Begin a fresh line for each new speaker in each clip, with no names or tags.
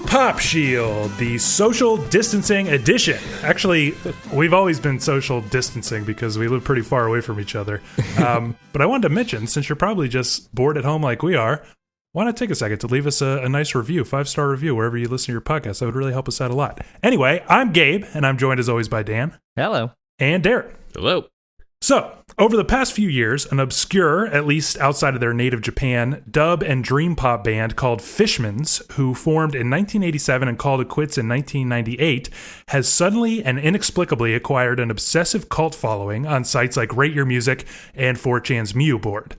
Pop Shield, the social distancing edition. Actually, we've always been social distancing because we live pretty far away from each other. But I wanted to mention, since you're probably just bored at home like we are, why not take a second to leave us a nice review, 5-star review, wherever you listen to your podcast. That would really help us out a lot. Anyway, I'm Gabe, and I'm joined as always by Dan.
Hello.
And Darren.
Hello.
So, over the past few years, an obscure, at least outside of their native Japan, dub and dream pop band called Fishmans, who formed in 1987 and called it quits in 1998, has suddenly and inexplicably acquired an obsessive cult following on sites like Rate Your Music and 4chan's Mew board.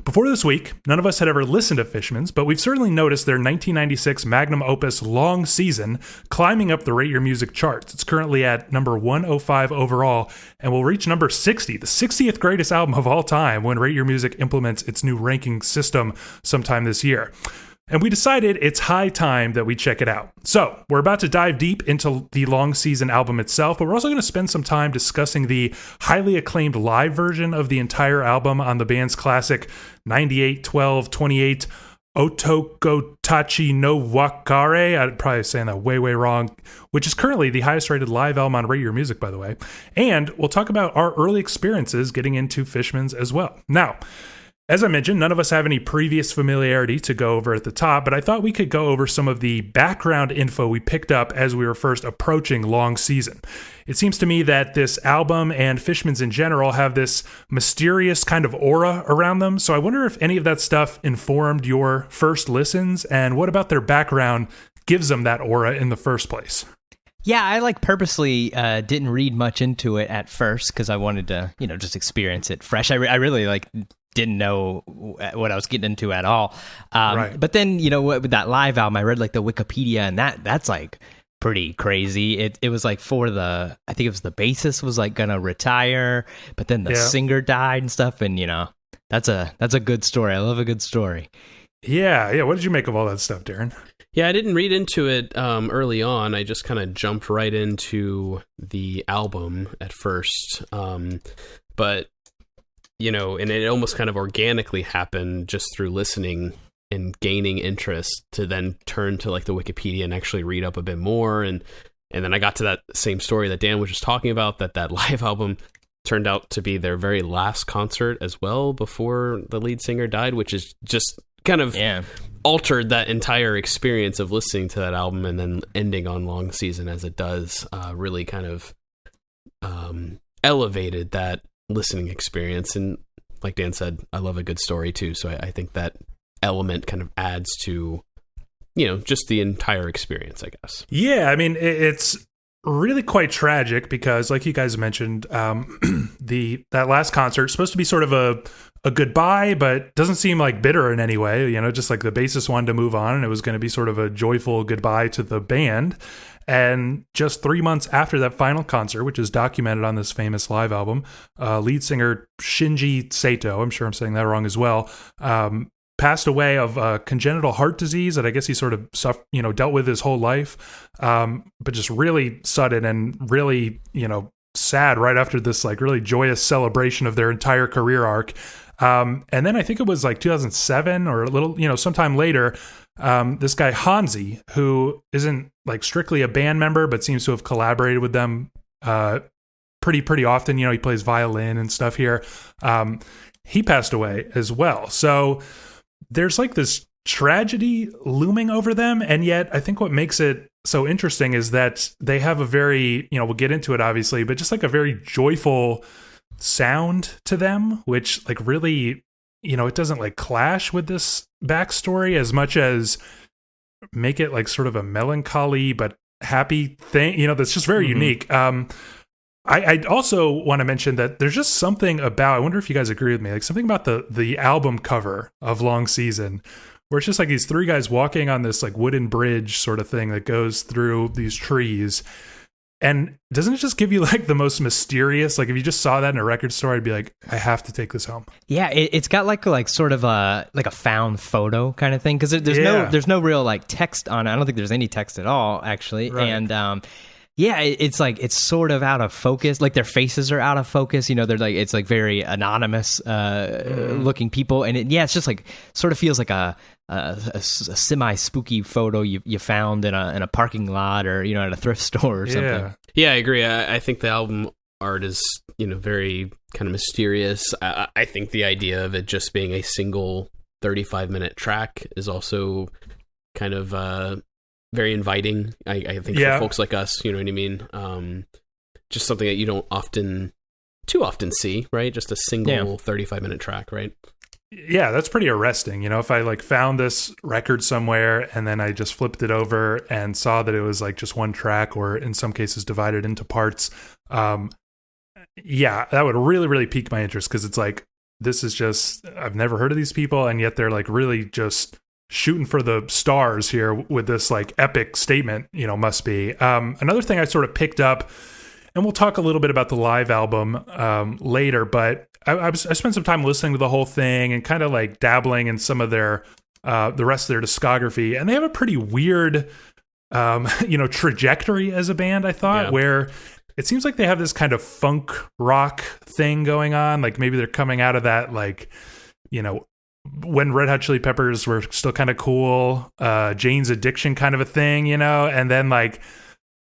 Before this week, none of us had ever listened to Fishmans, but we've certainly noticed their 1996 magnum opus Long Season climbing up the Rate Your Music charts. It's currently at number 105 overall and will reach number 60, the 60th greatest album of all time, when Rate Your Music implements its new ranking system sometime this year. And we decided it's high time that we check it out. So, we're about to dive deep into the Long Season album itself, but we're also going to spend some time discussing the highly acclaimed live version of the entire album on the band's classic 98-12-28 Otokotachi no Wakare. I'm probably saying that way wrong, which is currently the highest rated live album on Rate Your Music, by the way. And we'll talk about our early experiences getting into Fishmans as well. Now, as I mentioned, none of us have any previous familiarity to go over at the top, but I thought we could go over some of the background info we picked up as we were first approaching Long Season. It seems to me that this album and Fishmans in general have this mysterious kind of aura around them, so I wonder if any of that stuff informed your first listens, and what about their background gives them that aura in the first place?
Yeah, I purposely didn't read much into it at first because I wanted to, just experience it fresh. I really didn't know what I was getting into at all.
Right.
But then, with that live album, I read the Wikipedia, and that's pretty crazy. It was I think it was the bassist was gonna retire, but then the singer died and stuff. And that's a good story. I love a good story.
Yeah. What did you make of all that stuff, Darren?
Yeah, I didn't read into it early on. I just kind of jumped right into the album at first. But, and it almost kind of organically happened just through listening and gaining interest to then turn to the Wikipedia and actually read up a bit more. And then I got to that same story that Dan was just talking about, that live album turned out to be their very last concert as well before the lead singer died, which is just kind of altered that entire experience of listening to that album and then ending on Long Season as it does. Really kind of elevated that listening experience. And like Dan said, I love a good story too, so I think that element kind of adds to just the entire experience, I guess.
Yeah, I mean, it's really quite tragic because, like you guys mentioned, that last concert is supposed to be sort of a goodbye, but doesn't seem bitter in any way. Just the bassist wanted to move on, and it was going to be sort of a joyful goodbye to the band. And just 3 months after that final concert, which is documented on this famous live album, lead singer Shinji Sato, I'm sure I'm saying that wrong as well, passed away of congenital heart disease that I guess he sort of dealt with his whole life, but just really sudden and really sad right after this really joyous celebration of their entire career arc. And then I think it was 2007 or a little sometime later, this guy Hanzi, who isn't strictly a band member but seems to have collaborated with them pretty often. He plays violin and stuff here. He passed away as well. So there's this tragedy looming over them, and yet I think what makes it so interesting is that they have a very, we'll get into it obviously, but just a very joyful sound to them, which really, it doesn't clash with this backstory as much as make it sort of a melancholy but happy thing, that's just very unique. I also want to mention that there's just something about, I wonder if you guys agree with me, something about the album cover of Long Season, where it's just these three guys walking on this wooden bridge sort of thing that goes through these trees. And doesn't it just give you the most mysterious, if you just saw that in a record store, I'd be I have to take this home. Yeah,
it's got sort of a found photo kind of thing, because there's no real text on it. I don't think there's any text at all, actually. Right. And yeah, it's it's sort of out of focus. Their faces are out of focus. They're it's very anonymous looking people, and it's just sort of feels like a a semi spooky photo you found in a parking lot or at a thrift store or something.
Yeah, I agree. I think the album art is very kind of mysterious. I think the idea of it just being a single 35-minute track is also kind of very inviting. I think for folks like us, you know what I mean? Just something that you don't too often see, right? Just a single 35-minute track, right?
Yeah, that's pretty arresting. If I like found this record somewhere and then I just flipped it over and saw that it was like just one track or in some cases divided into parts, that would really, really pique my interest, because it's like, this is just, I've never heard of these people, and yet they're like really just shooting for the stars here with this like epic statement, must be. Another thing I sort of picked up, and we'll talk a little bit about the live album later, but I spent some time listening to the whole thing and kind of like dabbling in some of their the rest of their discography, and they have a pretty weird trajectory as a band, I thought, where it seems like they have this kind of funk rock thing going on. Like maybe they're coming out of that, like, when Red Hot Chili Peppers were still kind of cool, Jane's Addiction kind of a thing, and then like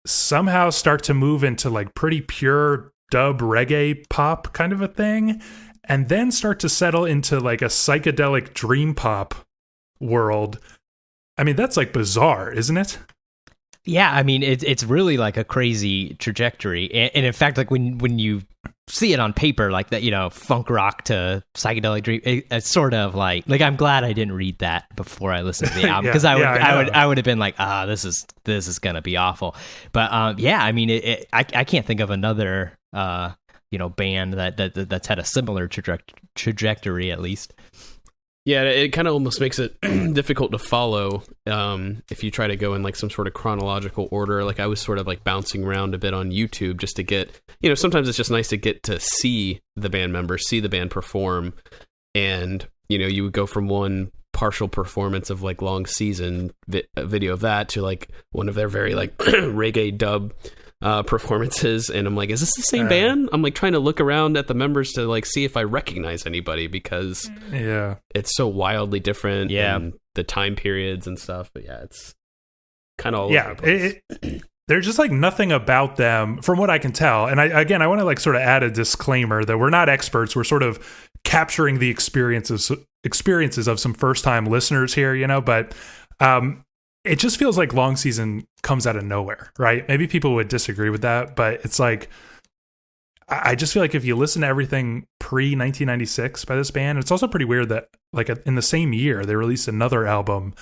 somehow start to move into like pretty pure dub reggae pop kind of a thing, and then start to settle into like a psychedelic dream pop world. I mean, that's like bizarre, isn't it?
Yeah, I mean, it's really like a crazy trajectory, and in fact, like when you see it on paper, like that, funk rock to psychedelic dream, it's sort of like I'm glad I didn't read that before I listened to the album, because I would have been like, this is gonna be awful. But I mean, I can't think of another band that's had a similar trajectory, at least.
Yeah, it kind of almost makes it difficult to follow if you try to go in like some sort of chronological order. Like I was sort of like bouncing around a bit on YouTube just to get, sometimes it's just nice to get to see the band members, see the band perform. And, you would go from one partial performance of like Long Season video of that to like one of their very like reggae dub performances, and I'm like, is this the same band? I'm like trying to look around at the members to like see if I recognize anybody, because it's so wildly different, and the time periods and stuff. But it's kind of all over the place.
There's just like nothing about them from what I can tell. And I want to like sort of add a disclaimer that we're not experts. We're sort of capturing the experiences of some first time listeners here, but it just feels like Long Season comes out of nowhere, right? Maybe people would disagree with that, but it's like, I just feel like if you listen to everything pre-1996 by this band, it's also pretty weird that like in the same year, they released another album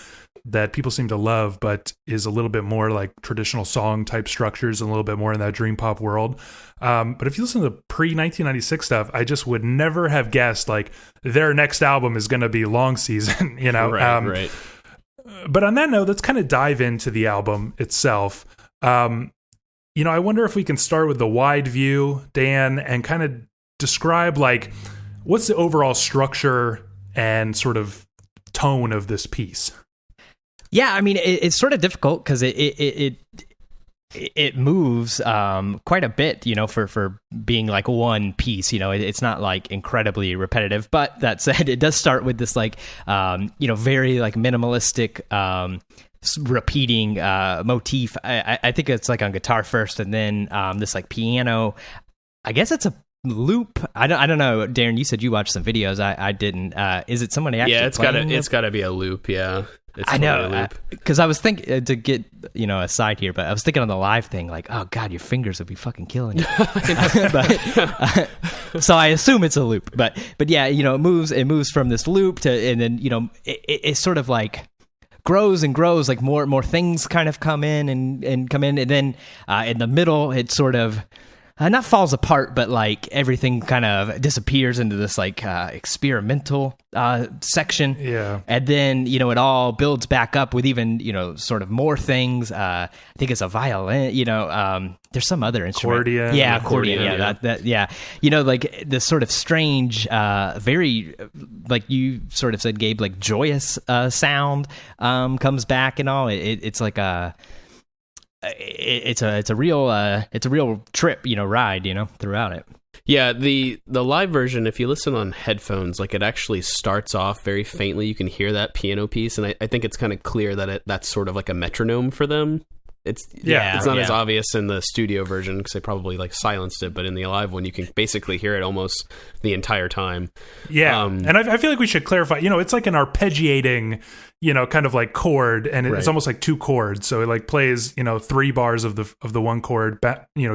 that people seem to love, but is a little bit more like traditional song type structures and a little bit more in that dream pop world. But if you listen to the pre-1996 stuff, I just would never have guessed like their next album is going to be Long Season,
Right.
But on that note, let's kind of dive into the album itself. I wonder if we can start with the wide view, Dan, and kind of describe like what's the overall structure and sort of tone of this piece.
Yeah, I mean, it's sort of difficult because it moves quite a bit, for being like one piece. It's not like incredibly repetitive, but that said, it does start with this like very like minimalistic repeating motif. I think it's like on guitar first, and then this like piano. I guess it's a loop. I don't know, Darren, you said you watched some videos. I didn't. Is it somebody actually
it's gotta be a loop.
I know, because I was thinking, to get aside here, but I was thinking on the live thing, like, oh god, your fingers would be fucking killing you. So I assume it's a loop, but yeah, it moves from this loop to, and then it sort of like grows and grows, like more things kind of come in, and then in the middle it sort of not falls apart, but like everything kind of disappears into this like experimental section.
Yeah.
And then, it all builds back up with even, sort of more things. I think it's a violin, there's some other instrument.
Accordion.
Yeah, accordion. Yeah. Like this sort of strange, very, like you sort of said, Gabe, like joyous sound comes back and all. It's like a... It's a real trip, ride, throughout it.
Yeah, the live version, if you listen on headphones, like it actually starts off very faintly. You can hear that piano piece, and I think it's kind of clear that that's sort of like a metronome for them. It's not as obvious in the studio version because they probably like silenced it, but in the live one, you can basically hear it almost the entire time.
Yeah, and I feel like we should clarify. It's like an arpeggiating, kind of like chord, and it's almost like two chords. So it like plays, 3 bars of the one chord,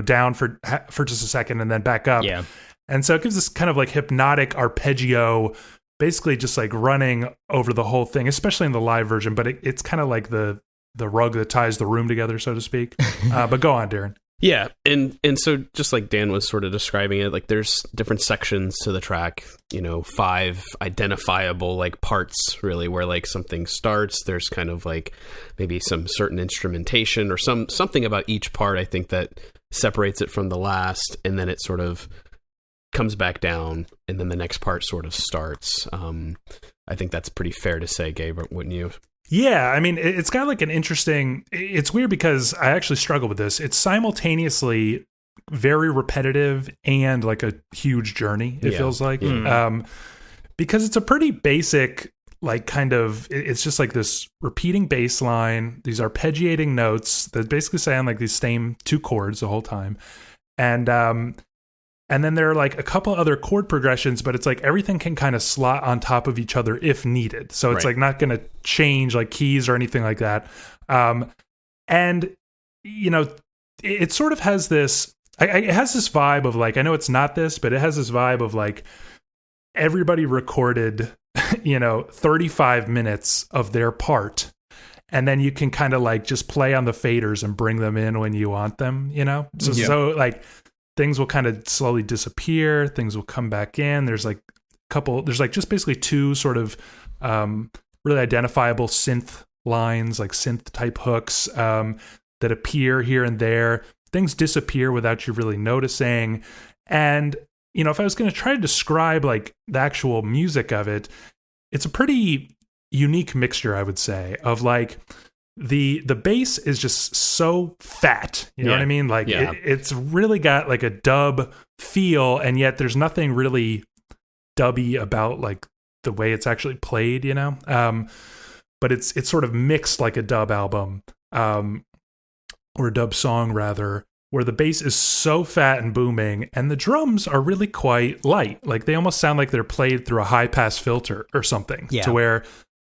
down for just a second, and then back up.
Yeah,
and so it gives this kind of like hypnotic arpeggio, basically just like running over the whole thing, especially in the live version. But it's kind of like the rug that ties the room together, so to speak. But go on, Darren.
Yeah, and so just like Dan was sort of describing it, like there's different sections to the track, 5 identifiable like parts really where like something starts. There's kind of like maybe some certain instrumentation or something about each part, I think, that separates it from the last, and then it sort of comes back down, and then the next part sort of starts. I think that's pretty fair to say, Gabe, wouldn't you?
Yeah, I mean, it's got like an interesting... It's weird because I actually struggle with this. It's simultaneously very repetitive and like a huge journey, it feels like. Because it's a pretty basic, like kind of... It's just like this repeating bass line, these arpeggiating notes that basically sound like these same 2 chords the whole time. And then there are like a couple other chord progressions, but it's like everything can kind of slot on top of each other if needed. So it's like not going to change like keys or anything like that. And, it sort of has this, it has this vibe of like, I know it's not this, but it has this vibe of like everybody recorded, 35 minutes of their part. And then you can kind of like just play on the faders and bring them in when you want them, So like, things will kind of slowly disappear. Things will come back in. There's like just basically 2 sort of really identifiable synth lines, like synth type hooks that appear here and there. Things disappear without you really noticing. And, if I was going to try to describe like the actual music of it, it's a pretty unique mixture, I would say, of like, the bass is just so fat, you know what I mean? Like it's really got like a dub feel, and yet there's nothing really dubby about like the way it's actually played, but it's sort of mixed like a dub album, or a dub song rather, where the bass is so fat and booming, and the drums are really quite light. Like they almost sound like they're played through a high pass filter or something, to where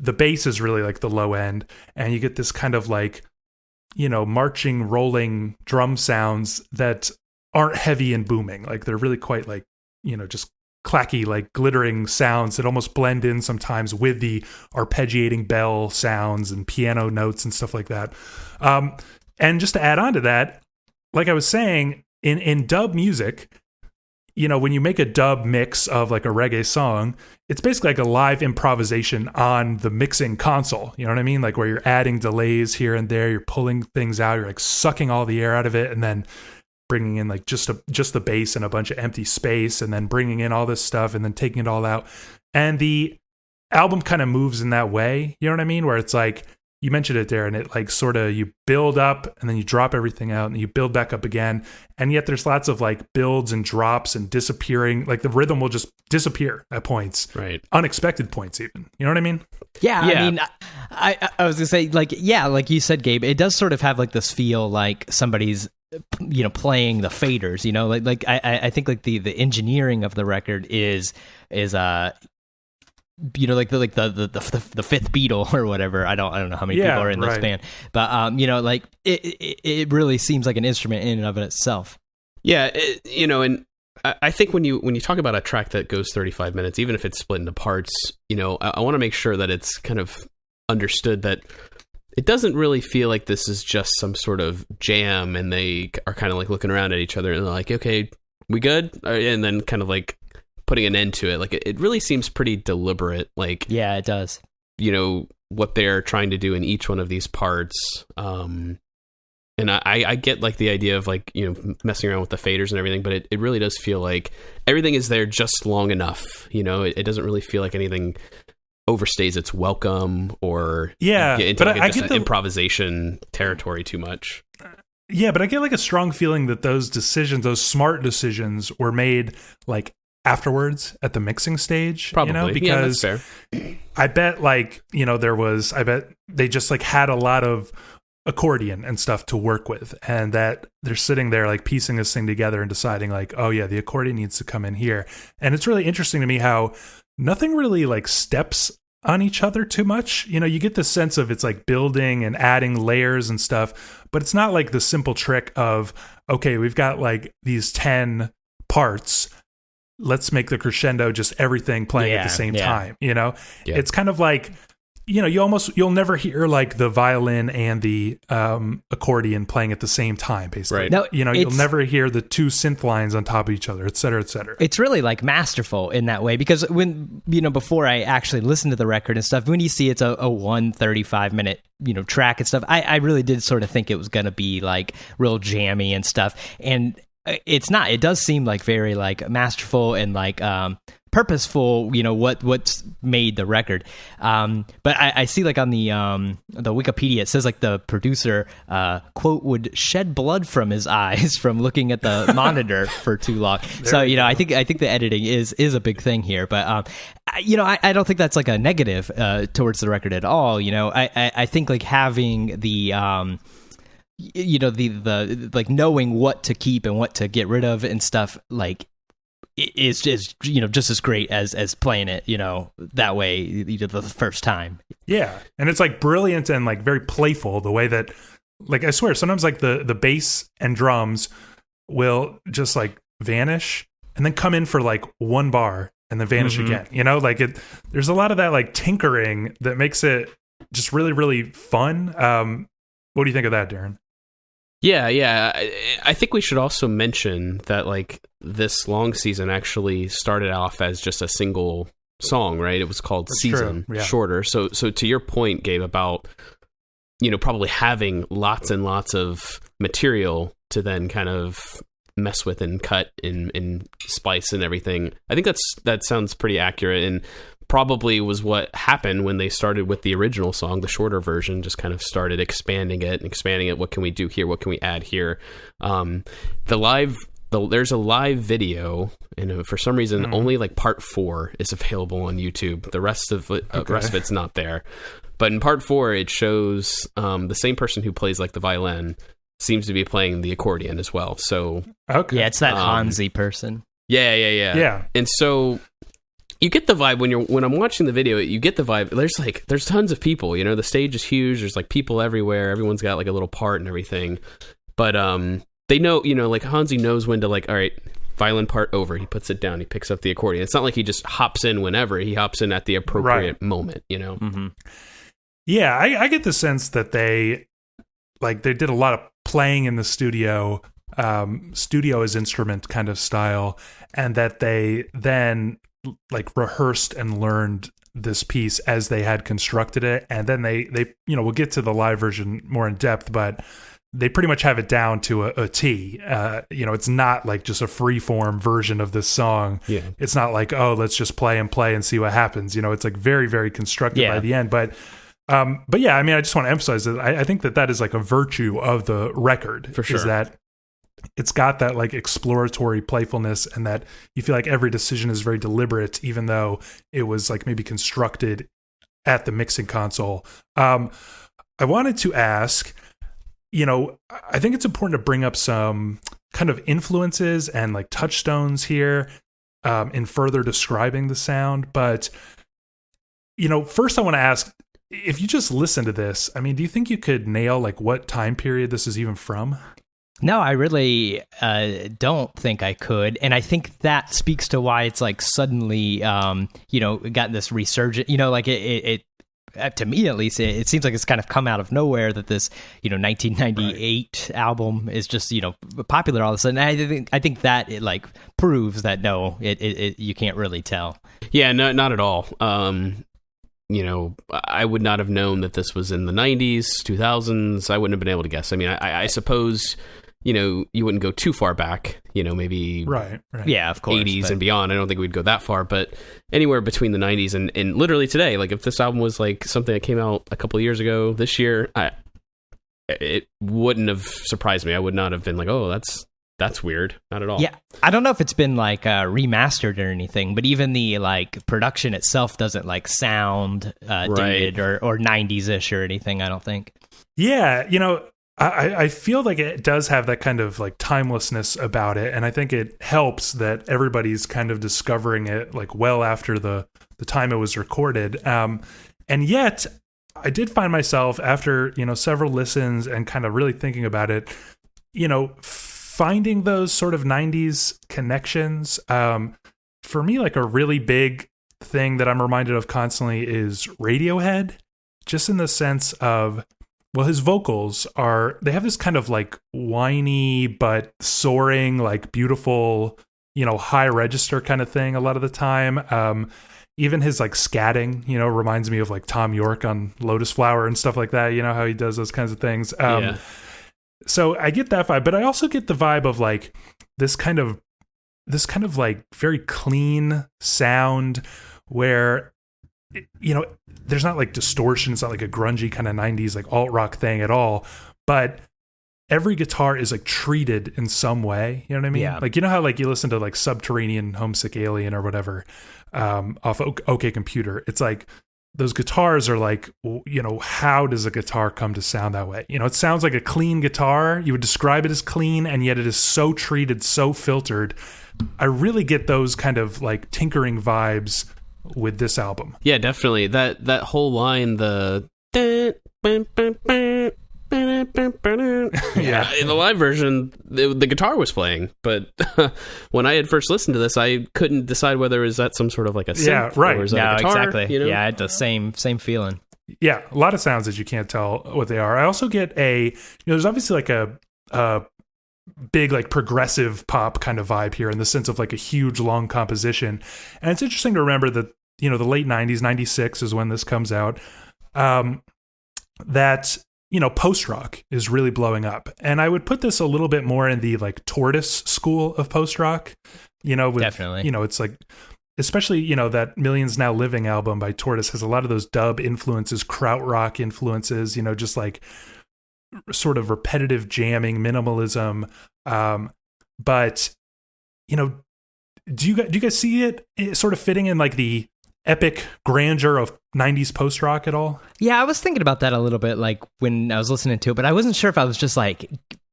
the bass is really like the low end, and you get this kind of like, marching, rolling drum sounds that aren't heavy and booming. Like they're really quite like, just clacky, like glittering sounds that almost blend in sometimes with the arpeggiating bell sounds and piano notes and stuff like that. And just to add on to that, like I was saying, in dub music, when you make a dub mix of like a reggae song, it's basically like a live improvisation on the mixing console. You know what I mean? Like where you're adding delays here and there, you're pulling things out, you're like sucking all the air out of it, and then bringing in like just the bass and a bunch of empty space, and then bringing in all this stuff and then taking it all out. And the album kind of moves in that way. You know what I mean? Where it's like, you mentioned it there, and it like sort of, you build up and then you drop everything out and you build back up again. And yet there's lots of like builds and drops and disappearing. Like the rhythm will just disappear at points,
right?
Unexpected points even. You know what I mean?
Yeah. I mean, I was gonna say like you said, Gabe, it does sort of have like this feel like somebody's playing the faders. I think like the engineering of the record is like the fifth Beatle or whatever. I don't know how many people are in this band, but like it really seems like an instrument in and of itself.
Yeah, and I think when you talk about a track that goes 35 minutes, even if it's split into parts, I want to make sure that it's kind of understood that it doesn't really feel like this is just some sort of jam, and they are kind of like looking around at each other and they're like, okay, we good? And then kind of like putting an end to it. Like it really seems pretty deliberate. Like,
yeah, it does.
What they're trying to do in each one of these parts. And I get like the idea of like, messing around with the faders and everything, but it really does feel like everything is there just long enough. It doesn't really feel like anything overstays its welcome or get into I get the improvisation territory too much.
Yeah, but I get like a strong feeling that those decisions, those smart decisions, were made like afterwards at the mixing stage.
Probably.
You know, because
yeah, that's fair.
I bet like, I bet they just like had a lot of accordion and stuff to work with, and that they're sitting there like piecing this thing together and deciding like, oh yeah, the accordion needs to come in here. And it's really interesting to me how nothing really like steps on each other too much. You get the sense of it's like building and adding layers and stuff, but it's not like the simple trick of, okay, we've got like these 10 parts, let's make the crescendo just everything playing at the same time. It's kind of like, you'll never hear like the violin and the accordion playing at the same time, basically.
Right.
No,
you'll never hear the two synth lines on top of each other, et cetera, et cetera.
It's really like masterful in that way, because when, before I actually listened to the record and stuff, when you see it's a 135-minute, track and stuff, I really did sort of think it was going to be like real jammy and stuff. And it's not. It does seem like very like masterful and like purposeful, what's made the record. But I see like on the Wikipedia, it says like the producer quote would shed blood from his eyes from looking at the monitor for too long. So I think the editing is a big thing here. But I don't think that's like a negative towards the record at all. I think like having the the like knowing what to keep and what to get rid of and stuff like is just just as great as playing it that way the first time.
Yeah, and it's like brilliant and like very playful the way that, like, I swear sometimes like the bass and drums will just like vanish and then come in for like one bar and then vanish again. Like there's a lot of that like tinkering that makes it just really, really fun. What do you think of that, Darren?
Yeah. I think we should also mention that like this long season actually started off as just a single song, right? It was called
That's
Season,
true. Yeah.
Shorter. So to your point, Gabe, about probably having lots and lots of material to then kind of mess with and cut and splice and everything. I think that sounds pretty accurate, and probably was what happened when they started with the original song, the shorter version, just kind of started expanding it. What can we do here? What can we add here? There's a live video, and for some reason, only like part 4 is available on YouTube. The rest of it's not there. But in part 4, it shows the same person who plays like the violin seems to be playing the accordion as well. So
yeah, it's that Hansi person.
Yeah. And so you get the vibe when I'm watching the video. You get the vibe. There's tons of people. The stage is huge. There's like people everywhere. Everyone's got like a little part and everything. But they know, like Hansi knows when to like, all right, violin part over. He puts it down. He picks up the accordion. It's not like he just hops in whenever. He hops in at the appropriate moment.
Mm-hmm.
Yeah, I get the sense that they did a lot of playing in the studio as instrument kind of style, and that they then like rehearsed and learned this piece as they had constructed it, and then they we'll get to the live version more in depth, but they pretty much have it down to a T. It's not like just a free form version of this song.
Yeah.
It's not like, oh, let's just play and see what happens. It's like very, very constructed by the end. But yeah, I mean, I just want to emphasize that I think that is like a virtue of the record.
For sure.
Is that it's got that like exploratory playfulness, and that you feel like every decision is very deliberate, even though it was like maybe constructed at the mixing console. I wanted to ask, I think it's important to bring up some kind of influences and like touchstones here in further describing the sound. But, first I want to ask, if you just listen to this, I mean, do you think you could nail like what time period this is even from?
No, I really don't think I could. And I think that speaks to why it's like suddenly, got this resurgence, like it to me at least, it seems like it's kind of come out of nowhere that this, 1998 album is just, popular all of a sudden. I think that it like proves that no, it you can't really tell.
Yeah, no, not at all. I would not have known that this was in the 90s, 2000s. I wouldn't have been able to guess. I mean, I suppose, you wouldn't go too far back, maybe
right.
Yeah, of course,
80s and beyond. I don't think we'd go that far, but anywhere between the 90s and literally today, like if this album was like something that came out a couple of years ago, this year, it wouldn't have surprised me. I would not have been like, oh, that's weird. Not at all.
Yeah, I don't know if it's been like remastered or anything, but even the like production itself doesn't like sound dated or 90s-ish or anything, I don't think.
Yeah, I feel like it does have that kind of like timelessness about it, and I think it helps that everybody's kind of discovering it like well after the time it was recorded. And yet, I did find myself after several listens and kind of really thinking about it, finding those sort of 90s connections. For me, like a really big thing that I'm reminded of constantly is Radiohead, just in the sense of, well, his vocals they have this kind of like whiny but soaring, like beautiful, high register kind of thing a lot of the time. Even his like scatting, reminds me of like Tom York on Lotus Flower and stuff like that. How he does those kinds of things. So I get that vibe, but I also get the vibe of like this kind of like very clean sound where, there's not like distortion. It's not like a grungy kind of 90s like alt rock thing at all, but every guitar is like treated in some way. You know what I mean?
Yeah.
Like, how like you listen to like Subterranean Homesick Alien or whatever off OK Computer. It's like those guitars are like, how does a guitar come to sound that way? It sounds like a clean guitar. You would describe it as clean, and yet it is so treated, so filtered. I really get those kind of like tinkering vibes with this album.
Yeah, definitely. That whole line, yeah, in the live version, the guitar was playing, but when I had first listened to this, I couldn't decide whether is that some sort of like a synth or is that a guitar,
exactly. Yeah, it's the same feeling.
Yeah, a lot of sounds that you can't tell what they are. I also get there's obviously like a big like progressive pop kind of vibe here in the sense of like a huge long composition, and it's interesting to remember that the late 90s, 96 is when this comes out, that post-rock is really blowing up. And I would put this a little bit more in the like Tortoise school of post-rock, with,
definitely.
It's like, especially, that Millions Now Living album by Tortoise has a lot of those dub influences, krautrock influences, just like sort of repetitive jamming, minimalism. But, do you guys see it sort of fitting in like the epic grandeur of 90s post-rock at all?
Yeah, I was thinking about that a little bit like when I was listening to it, but I wasn't sure if I was just like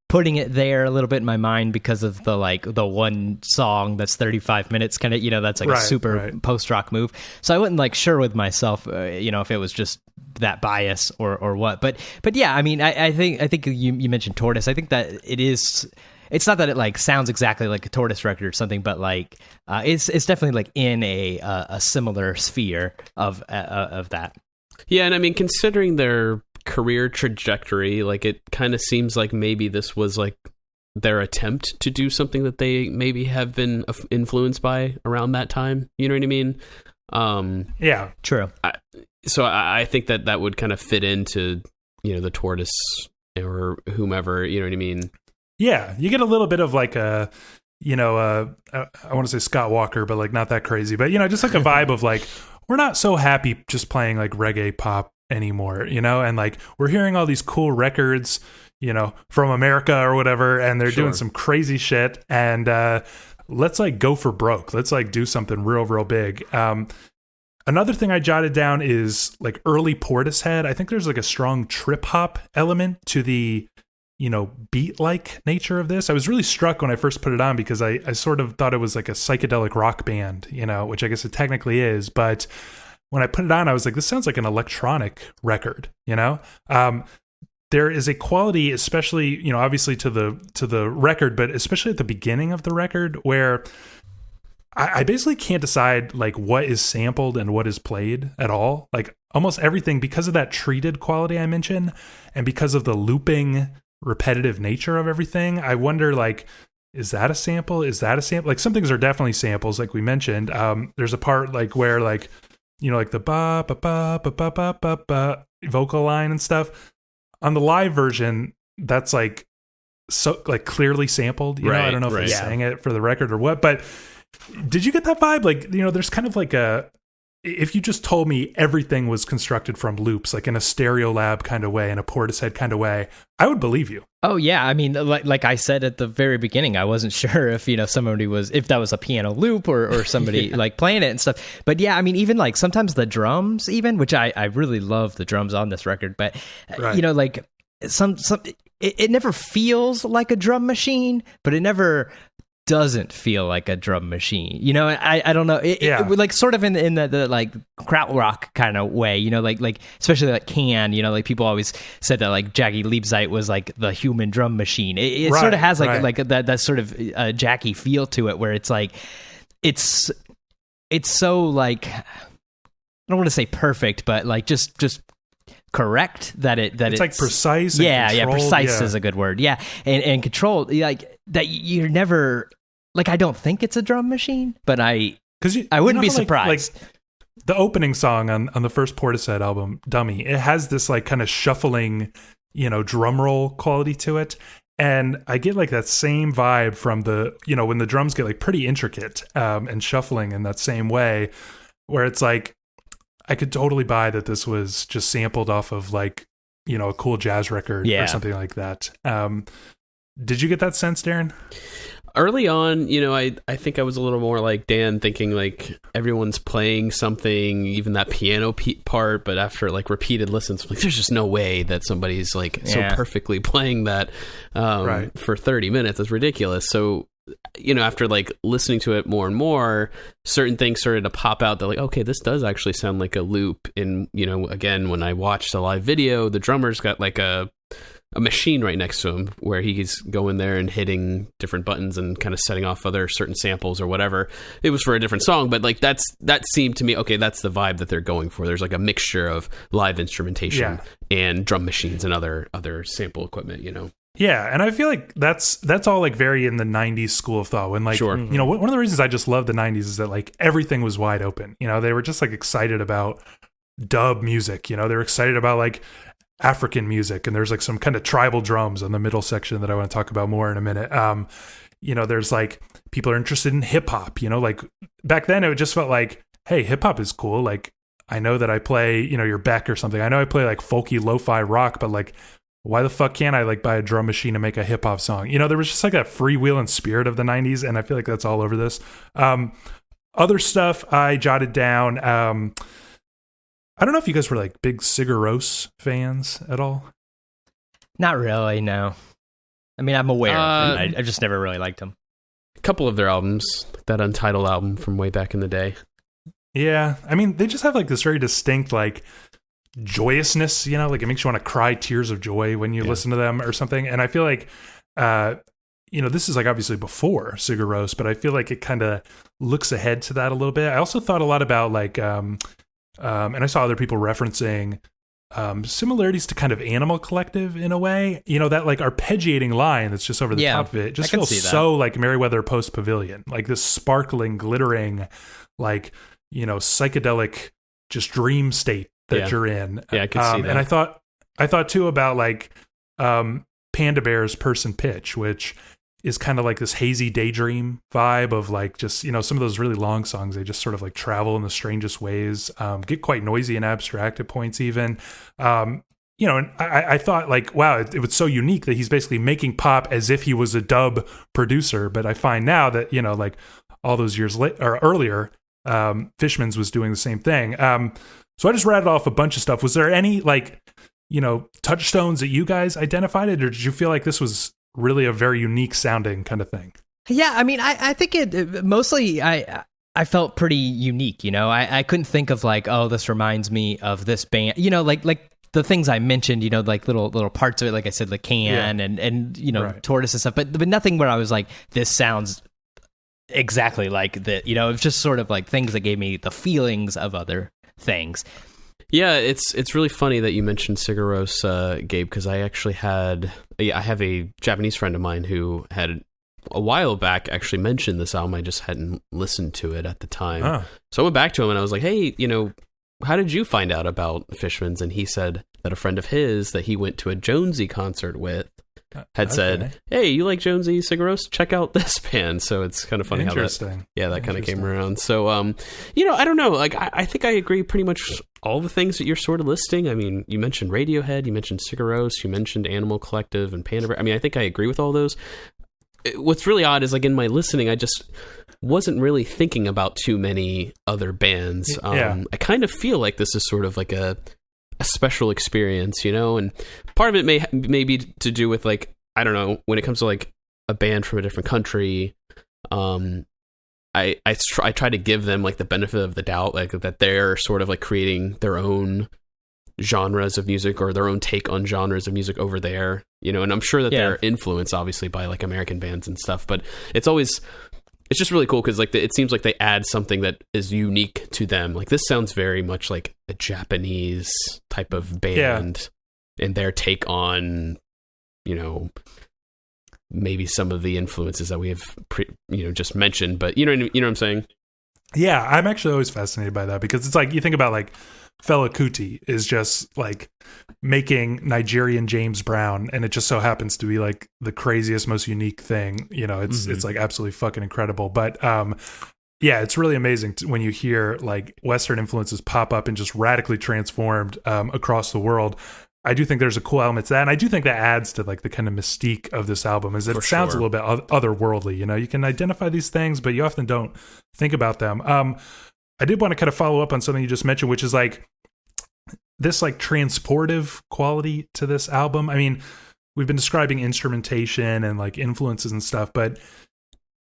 putting it there a little bit in my mind because of the one song that's 35 minutes kind of, that's like a super post-rock move. So I wasn't like sure with myself, if it was just that bias or what. But yeah, I mean, I think you mentioned Tortoise. I think that it is. It's not that it like sounds exactly like a Tortoise record or something, but like it's definitely like in a similar sphere of that.
Yeah, and I mean, considering their career trajectory, like it kind of seems like maybe this was like their attempt to do something that they maybe have been influenced by around that time. You know what I mean?
Yeah, true.
So I think that would kind of fit into the Tortoise or whomever. You know what I mean?
Yeah, you get a little bit of like I want to say Scott Walker, but like not that crazy. But just like a vibe of like, we're not so happy just playing like reggae pop anymore, and like we're hearing all these cool records, from America or whatever, and they're doing some crazy shit, and let's like go for broke. Let's like do something real big. Another thing I jotted down is like early Portishead. I think there's like a strong trip hop element to the beat-like nature of this. I was really struck when I first put it on because I sort of thought it was like a psychedelic rock band, which I guess it technically is. But when I put it on, I was like, this sounds like an electronic record, There is a quality, especially, obviously to the record, but especially at the beginning of the record where I basically can't decide like what is sampled and what is played at all. Like almost everything, because of that treated quality I mentioned and because of the looping repetitive nature of everything, I wonder like, is that a sample? Is that a sample? Like some things are definitely samples, like we mentioned. There's a part like where like, like the ba ba ba ba ba ba ba ba vocal line and stuff. On the live version, that's like so like clearly sampled. I don't know if they sang it for the record or what, but did you get that vibe? Like, there's kind of like if you just told me everything was constructed from loops, like in a Stereo Lab kind of way, in a Portishead kind of way, I would believe you.
Oh yeah, I mean, like I said at the very beginning, I wasn't sure if if that was a piano loop or somebody like playing it and stuff. But yeah, I mean, even like sometimes the drums, even, which I really love the drums on this record, but
right.
Like it never feels like a drum machine, but it never doesn't feel like a drum machine. I don't know. It like sort of in the like krautrock kind of way, like especially like Can, like people always said that like Jackie Liebzeit was like the human drum machine. It
right,
sort of has
right.
like that sort of Jackie feel to it, where it's like it's so like, I don't want to say perfect, but like just correct that it's
like precise. And
precise is a good word. Yeah, and controlled, like that. You're never like, I don't think it's a drum machine, but I wouldn't be surprised.
Like the opening song on the first Portishead album, Dummy, it has this like kind of shuffling, drum roll quality to it. And I get like that same vibe from the, when the drums get like pretty intricate and shuffling in that same way, where it's like, I could totally buy that this was just sampled off of like, a cool jazz record or something like that. Did you get that sense, Darren?
Early on, I think I was a little more like Dan, thinking like everyone's playing something, even that piano part. But after like repeated listens, I'm like, there's just no way that somebody's like so perfectly playing that for 30 minutes. That's ridiculous. So, after like listening to it more and more, certain things started to pop out that like, okay, this does actually sound like a loop. And, again, when I watched the live video, the drummer's got like a machine right next to him where he's going there and hitting different buttons and kind of setting off other certain samples or whatever. It was for a different song, but like that seemed to me, okay, that's the vibe that they're going for. There's like a mixture of live instrumentation and drum machines and other sample equipment,
Yeah, and I feel like that's all like very in the 90s school of thought, when like,
sure.
One of the reasons I just love the 90s is that like everything was wide open. They were just like excited about dub music, they were excited about like African music, and there's like some kind of tribal drums on the middle section that I want to talk about more in a minute. There's like people are interested in hip hop, like back then it just felt like, hey, hip hop is cool. Like I know that I play, your Beck or something. I know I play like folky lo-fi rock, but like, why the fuck can't I like buy a drum machine and make a hip hop song? There was just like that freewheeling spirit of the 90s, and I feel like that's all over this. Other stuff I jotted down. I don't know if you guys were like big Sigur Rós fans at all.
Not really, no. I mean, I'm aware of them. I just never really liked them.
A couple of their albums, that Untitled album from way back in the day.
Yeah, I mean, they just have like this very distinct like joyousness, like it makes you want to cry tears of joy when you listen to them or something. And I feel like this is like obviously before Sigur Rós, but I feel like it kind of looks ahead to that a little bit. I also thought a lot about like and I saw other people referencing similarities to kind of Animal Collective in a way, that like arpeggiating line that's just over the top of it just feels so like Merriweather Post Pavilion, like this sparkling, glittering, like psychedelic just dream state that you're in.
Yeah, I can see that.
And I thought too about like Panda Bear's Person Pitch, which is kind of like this hazy daydream vibe of like just, some of those really long songs, they just sort of like travel in the strangest ways, get quite noisy and abstract at points even. And I thought like, wow, it was so unique that he's basically making pop as if he was a dub producer. But I find now that, like all those years or earlier, Fishmans was doing the same thing. So I just rattled off a bunch of stuff. Was there any like, touchstones that you guys identified, or did you feel like this was really a very unique sounding kind of thing?
Yeah, I mean, I think it mostly, I felt pretty unique, I couldn't think of like, oh, this reminds me of this band, like the things I mentioned, like little parts of it, like I said, the Can and right. Tortoise and stuff, but nothing where I was like, this sounds exactly like that, it was just sort of like things that gave me the feelings of other things.
Yeah, it's really funny that you mentioned Sigur Rós, Gabe, because I actually I have a Japanese friend of mine who had a while back actually mentioned this album. I just hadn't listened to it at the time. So I went back to him and I was like, hey, how did you find out about Fishmans? And he said that a friend of his that he went to a Jonesy concert with had said, "Hey, you like Jonesy Sigur Rós? Check out this band." So it's kind of funny how that kind of came around. So I don't know. Like I think I agree pretty much all the things that you're sort of listing. I mean, you mentioned Radiohead, you mentioned Sigur Rós, you mentioned Animal Collective and Panda Bear. I mean, I think I agree with all those. What's really odd is like in my listening, I just wasn't really thinking about too many other bands. I kind of feel like this is sort of like a special experience, and part of it may be to do with like, I don't know, when it comes to like a band from a different country, I try to give them like the benefit of the doubt, like that they're sort of like creating their own genres of music or their own take on genres of music over there, and I'm sure that they're influenced obviously by like American bands and stuff, but it's just really cool because like it seems like they add something that is unique to them. Like this sounds very much like a Japanese type of band and their take on, maybe some of the influences that we have just mentioned, but you know what I'm saying?
Yeah, I'm actually always fascinated by that because it's like you think about like Fela Kuti is just like making Nigerian James Brown, and it just so happens to be like the craziest, most unique thing. It's like absolutely fucking incredible. But it's really amazing when you hear like Western influences pop up and just radically transformed across the world. I do think there's a cool element to that, and I do think that adds to like the kind of mystique of this album. Is that it sounds a little bit otherworldly. You can identify these things, but you often don't think about them. I did want to kind of follow up on something you just mentioned, which is like this like transportive quality to this album. I mean, we've been describing instrumentation and like influences and stuff, but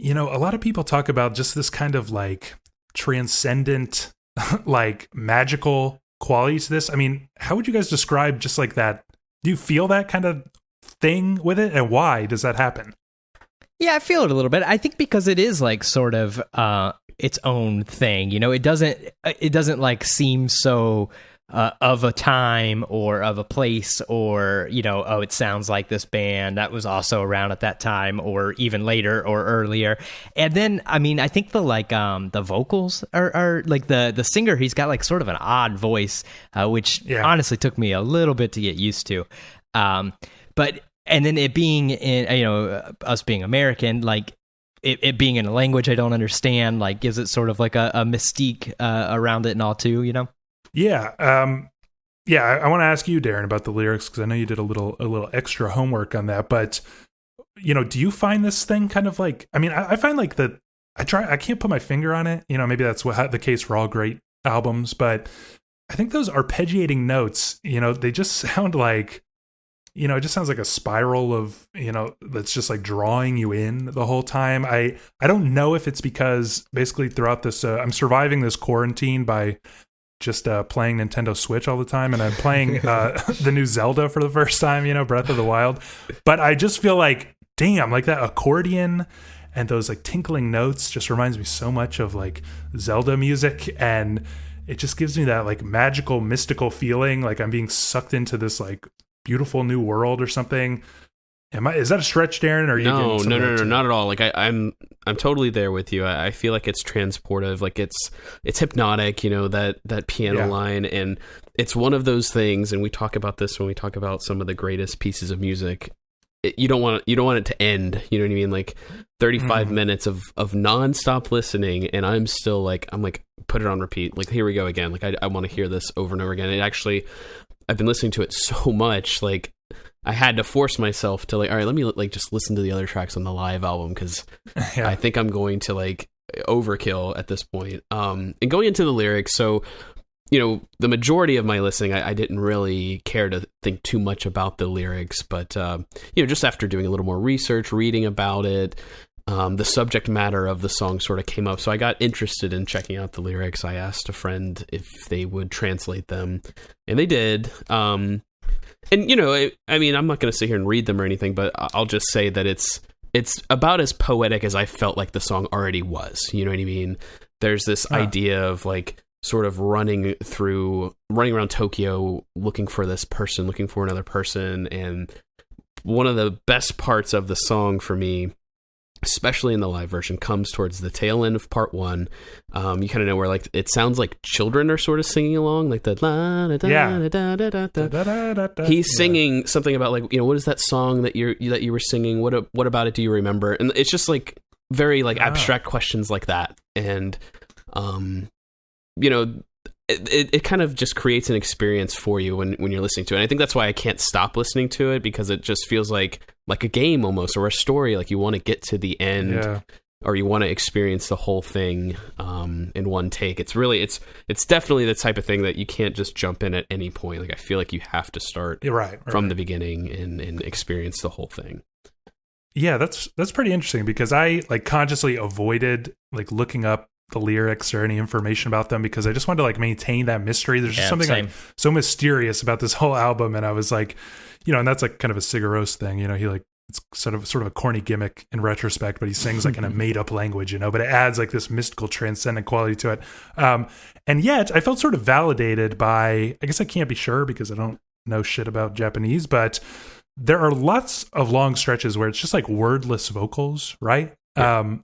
a lot of people talk about just this kind of like transcendent, like magical quality to this. I mean, how would you guys describe just like that? Do you feel that kind of thing with it, and why does that happen?
Yeah, I feel it a little bit. I think because it is like sort of its own thing. It doesn't like seem so of a time or of a place, or it sounds like this band that was also around at that time or even later or earlier. And then I mean, I think the vocals are like the singer, he's got like sort of an odd voice, which honestly took me a little bit to get used to, but and then it being in us being American, like it being in a language I don't understand, like gives it sort of like a mystique around it and all too,
Yeah. I want to ask you, Darren, about the lyrics, because I know you did a little extra homework on that. But, do you find this thing kind of like, I mean, I find like I can't put my finger on it. Maybe that's the case for all great albums. But I think those arpeggiating notes, they just sound like, it just sounds like a spiral of, that's just like drawing you in the whole time. I don't know if it's because basically throughout this, I'm surviving this quarantine by just playing Nintendo Switch all the time, and I'm playing the new Zelda for the first time, Breath of the Wild. But I just feel like, damn, like that accordion and those like tinkling notes just reminds me so much of like Zelda music, and it just gives me that like magical, mystical feeling, like I'm being sucked into this like beautiful new world or something. Is that a stretch, Darren? Or are you
no, not at all. Like I'm totally there with you. I feel like it's transportive, like it's hypnotic, that piano line, and it's one of those things. And we talk about this when we talk about some of the greatest pieces of music. You don't want it to end. You know what I mean? Like 35 minutes of nonstop listening, and I'm like, put it on repeat. Like, here we go again. Like I want to hear this over and over again. I've been listening to it so much, like I had to force myself to like, all right, let me like just listen to the other tracks on the live album, because I think I'm going to like overkill at this point. And going into the lyrics, so the majority of my listening, I didn't really care to think too much about the lyrics, but just after doing a little more research, reading about it, the subject matter of the song sort of came up, so I got interested in checking out the lyrics. I asked a friend if they would translate them, and they did. And I mean, I'm not going to sit here and read them or anything, but I'll just say that it's about as poetic as I felt like the song already was. You know what I mean? There's this idea of like sort of running around Tokyo looking for this person, looking for another person, and one of the best parts of the song for me especially in the live version, comes towards the tail end of part one. You kind of know where like it sounds like children are sort of singing along, like the la da da da da da da da. He's singing something about like, what is that song that you were singing? What about it do you remember? And it's just like very like abstract questions like that, and it kind of just creates an experience for you when you're listening to it. And I think that's why I can't stop listening to it, because it just feels like a game almost, or a story. Like you want to get to the end, or you want to experience the whole thing in one take. It's definitely the type of thing that you can't just jump in at any point. Like I feel like you have to start from the beginning and experience the whole thing.
Yeah, that's pretty interesting, because I like consciously avoided like looking up the lyrics or any information about them, because I just wanted to like maintain that mystery. There's just something like so mysterious about this whole album, and I was like, and that's like kind of a Sigur Rós thing, he like, it's sort of a corny gimmick in retrospect, but he sings like in a made up language, but it adds like this mystical transcendent quality to it. And yet I felt sort of validated by, I guess I can't be sure because I don't know shit about Japanese, but there are lots of long stretches where it's just like wordless vocals, right? Yeah.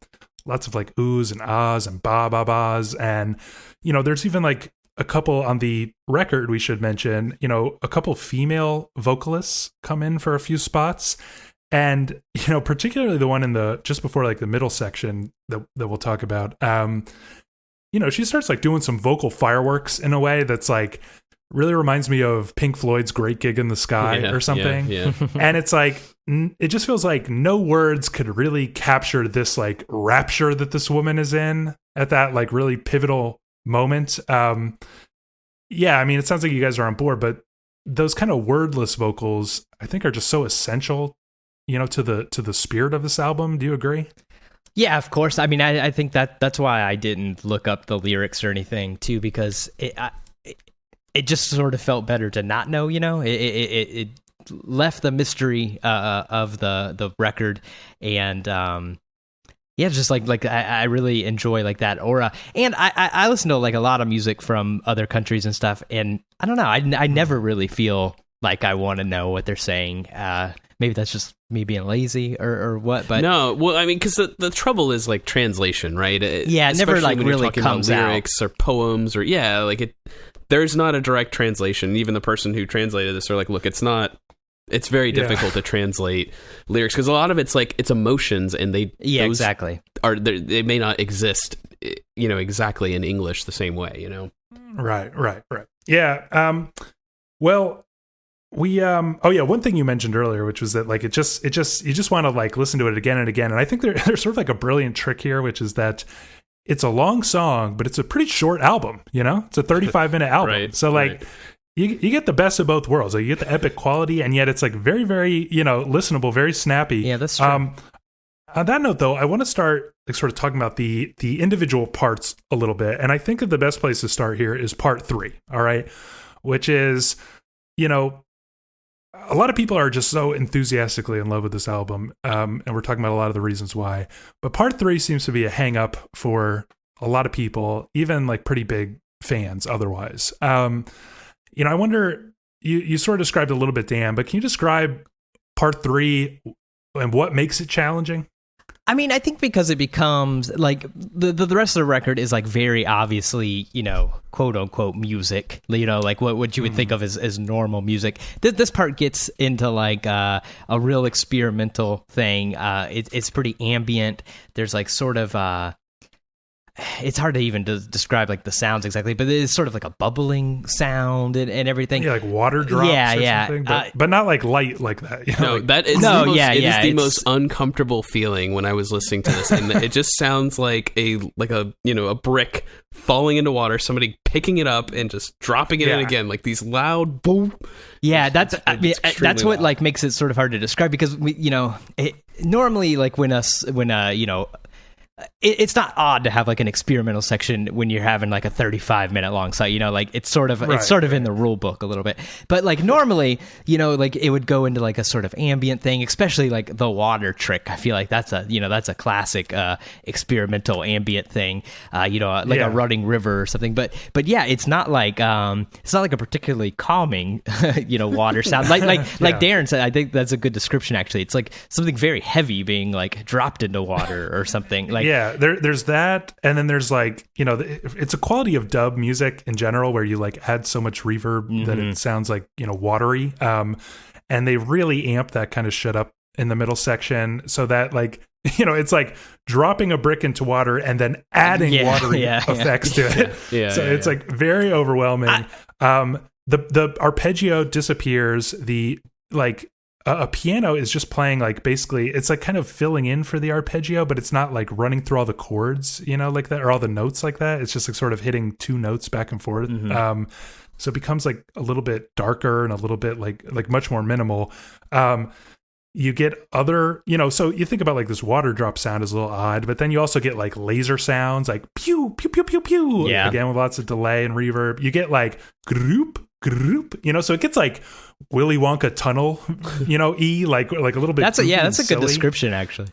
Lots of like oohs and ahs and ba-ba-bas. And, there's even like a couple on the record we should mention, a couple female vocalists come in for a few spots. And, particularly the one in the, just before like the middle section that we'll talk about, she starts like doing some vocal fireworks in a way that's like, really reminds me of Pink Floyd's Great Gig in the Sky or something. Yeah. And it's like, it just feels like no words could really capture this like rapture that this woman is in at that like really pivotal moment. It sounds like you guys are on board, but those kind of wordless vocals, I think, are just so essential, to the spirit of this album. Do you agree?
Yeah, of course. I mean, I think that's why I didn't look up the lyrics or anything too, because it just sort of felt better to not know, it left the mystery of the record. And just like I really enjoy like that aura. And I listen to like a lot of music from other countries and stuff, and I don't know, I never really feel like I want to know what they're saying. Maybe that's just me being lazy or what, but
no. Well, I mean, because the trouble is like translation, right?
It never like really comes out.
Lyrics or poems or there's not a direct translation. Even the person who translated this are like, look, it's very difficult to translate lyrics, because a lot of it's like it's emotions, and they may not exist, exactly in English the same way,
Right. Yeah. Well, we one thing you mentioned earlier, which was that like it just you just want to like listen to it again and again, and I think there's sort of like a brilliant trick here, which is that it's a long song, but it's a pretty short album. It's a 35-minute album.
Right,
so like you get the best of both worlds. Like you get the epic quality, and yet it's like very, very, listenable, very snappy.
Yeah, that's true.
On that note, though, I want to start like sort of talking about the individual parts a little bit. And I think that the best place to start here is part 3. All right. Which is, a lot of people are just so enthusiastically in love with this album, and we're talking about a lot of the reasons why. But part 3 seems to be a hang up for a lot of people, even like pretty big fans otherwise. I wonder, you sort of described it a little bit, Dan, but can you describe part 3 and what makes it challenging?
I mean, I think because it becomes like the rest of the record is like very obviously, quote unquote music, like what you would think of as normal music. This part gets into like a real experimental thing. It's pretty ambient. There's like sort of it's hard to even describe like the sounds exactly, but it's sort of like a bubbling sound and everything.
Yeah, like water drops.
Yeah,
something, but not like light like that.
It is the most uncomfortable feeling when I was listening to this, and it just sounds like a brick falling into water, somebody picking it up and just dropping it in again, like these loud boom.
Yeah, that's what loud. Like makes it sort of hard to describe, because we, normally like when it's not odd to have like an experimental section when you're having like a 35-minute long song, like it's sort of in the rule book a little bit. But like normally, like it would go into like a sort of ambient thing, especially like the water trick. I feel like that's a classic experimental ambient thing, a running river or something. But yeah, it's not like a particularly calming water sound. Like Darren said, I think that's a good description actually. It's like something very heavy being like dropped into water or something. Like
yeah, there's that, and then there's like it's a quality of dub music in general where you like add so much reverb that it sounds like watery, and they really amp that kind of shit up in the middle section so that like it's like dropping a brick into water and then adding watery effects to it. It's like very overwhelming. The arpeggio disappears. The like a piano is just playing like basically it's like kind of filling in for the arpeggio, but it's not like running through all the chords, like that, or all the notes like that. It's just like sort of hitting two notes back and forth. So it becomes like a little bit darker and a little bit like much more minimal. You get other, so you think about like this water drop sound is a little odd, but then you also get like laser sounds like pew, pew, pew, pew, pew. Yeah. Again, with lots of delay and reverb. You get like group, so it gets like Willy Wonka tunnel, like a little bit.
That's a good description actually.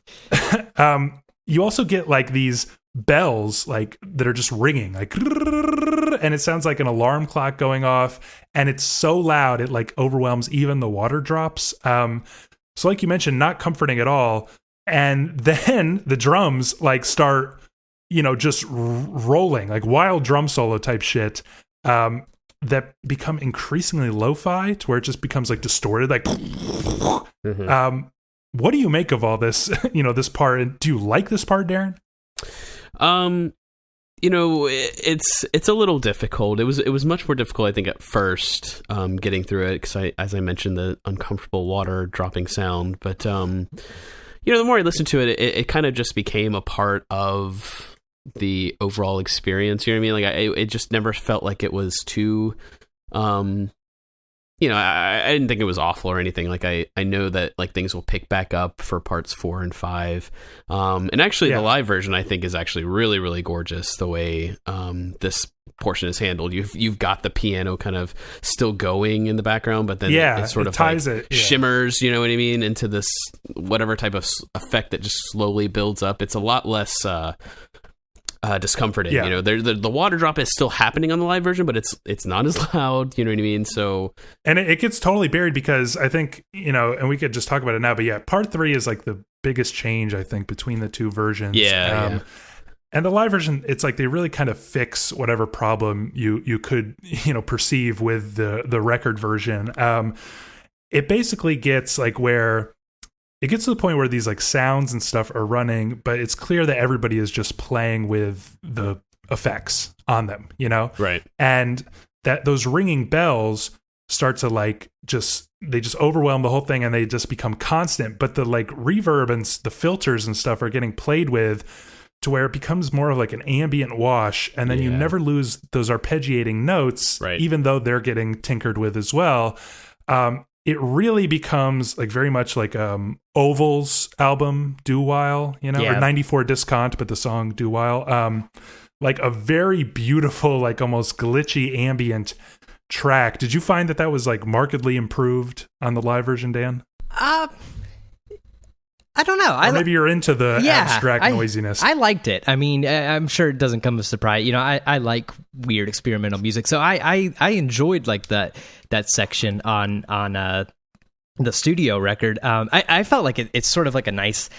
You also get like these bells like that are just ringing like, and it sounds like an alarm clock going off, and it's so loud it like overwhelms even the water drops. So like you mentioned, not comforting at all. And then the drums like start, just rolling like wild drum solo type shit. That become increasingly lo-fi to where it just becomes like distorted, like what do you make of all this this part? Do you like this part, Darren?
It's a little difficult. It was much more difficult I think at first getting through it because as I mentioned, the uncomfortable water dropping sound, but the more I listened to it, it kind of just became a part of the overall experience. You know what I mean? Like it just never felt like it was too I didn't think it was awful or anything. Like I know that like things will pick back up for parts 4 and 5. And actually the live version I think is actually really, really gorgeous the way this portion is handled. You've got the piano kind of still going in the background, but then it sort of ties like shimmers, you know what I mean, into this whatever type of effect that just slowly builds up. It's a lot less discomforting. The water drop is still happening on the live version, but it's not as loud, you know what I mean? So
and it gets totally buried because I think and we could just talk about it now, but part 3 is like the biggest change I think between the two versions. And the live version, it's like they really kind of fix whatever problem you could perceive with the record version. It basically gets like where it gets to the point where these like sounds and stuff are running, but it's clear that everybody is just playing with the effects on them,
Right.
And that those ringing bells start to like they just overwhelm the whole thing and they just become constant. But the like reverb and the filters and stuff are getting played with to where it becomes more of like an ambient wash. And then you never lose those arpeggiating notes,
right,
even though they're getting tinkered with as well. It really becomes like very much like Oval's album Do While, or 94 Discount, but the song Do While, like a very beautiful, like almost glitchy ambient track. Did you find that was like markedly improved on the live version, Dan?
I don't know.
Or maybe you're into the abstract noisiness.
I liked it. I mean, I'm sure it doesn't come as a surprise. I like weird experimental music, so I enjoyed like that section on the studio record. I felt like it's sort of like a nice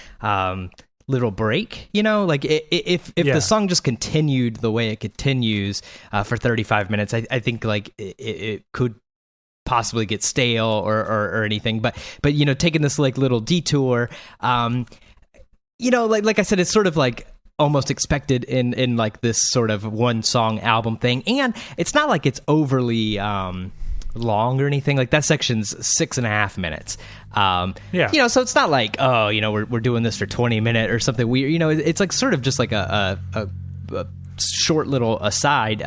little break. Like if the song just continued the way it continues for 35 minutes, I think like it could possibly get stale or anything, but taking this like little detour, like I said, it's sort of like almost expected in like this sort of one song album thing, and it's not like it's overly long or anything. Like that section's 6.5 minutes. So it's not like we're doing this for 20 minutes or something weird. It's like sort of just like a short little aside.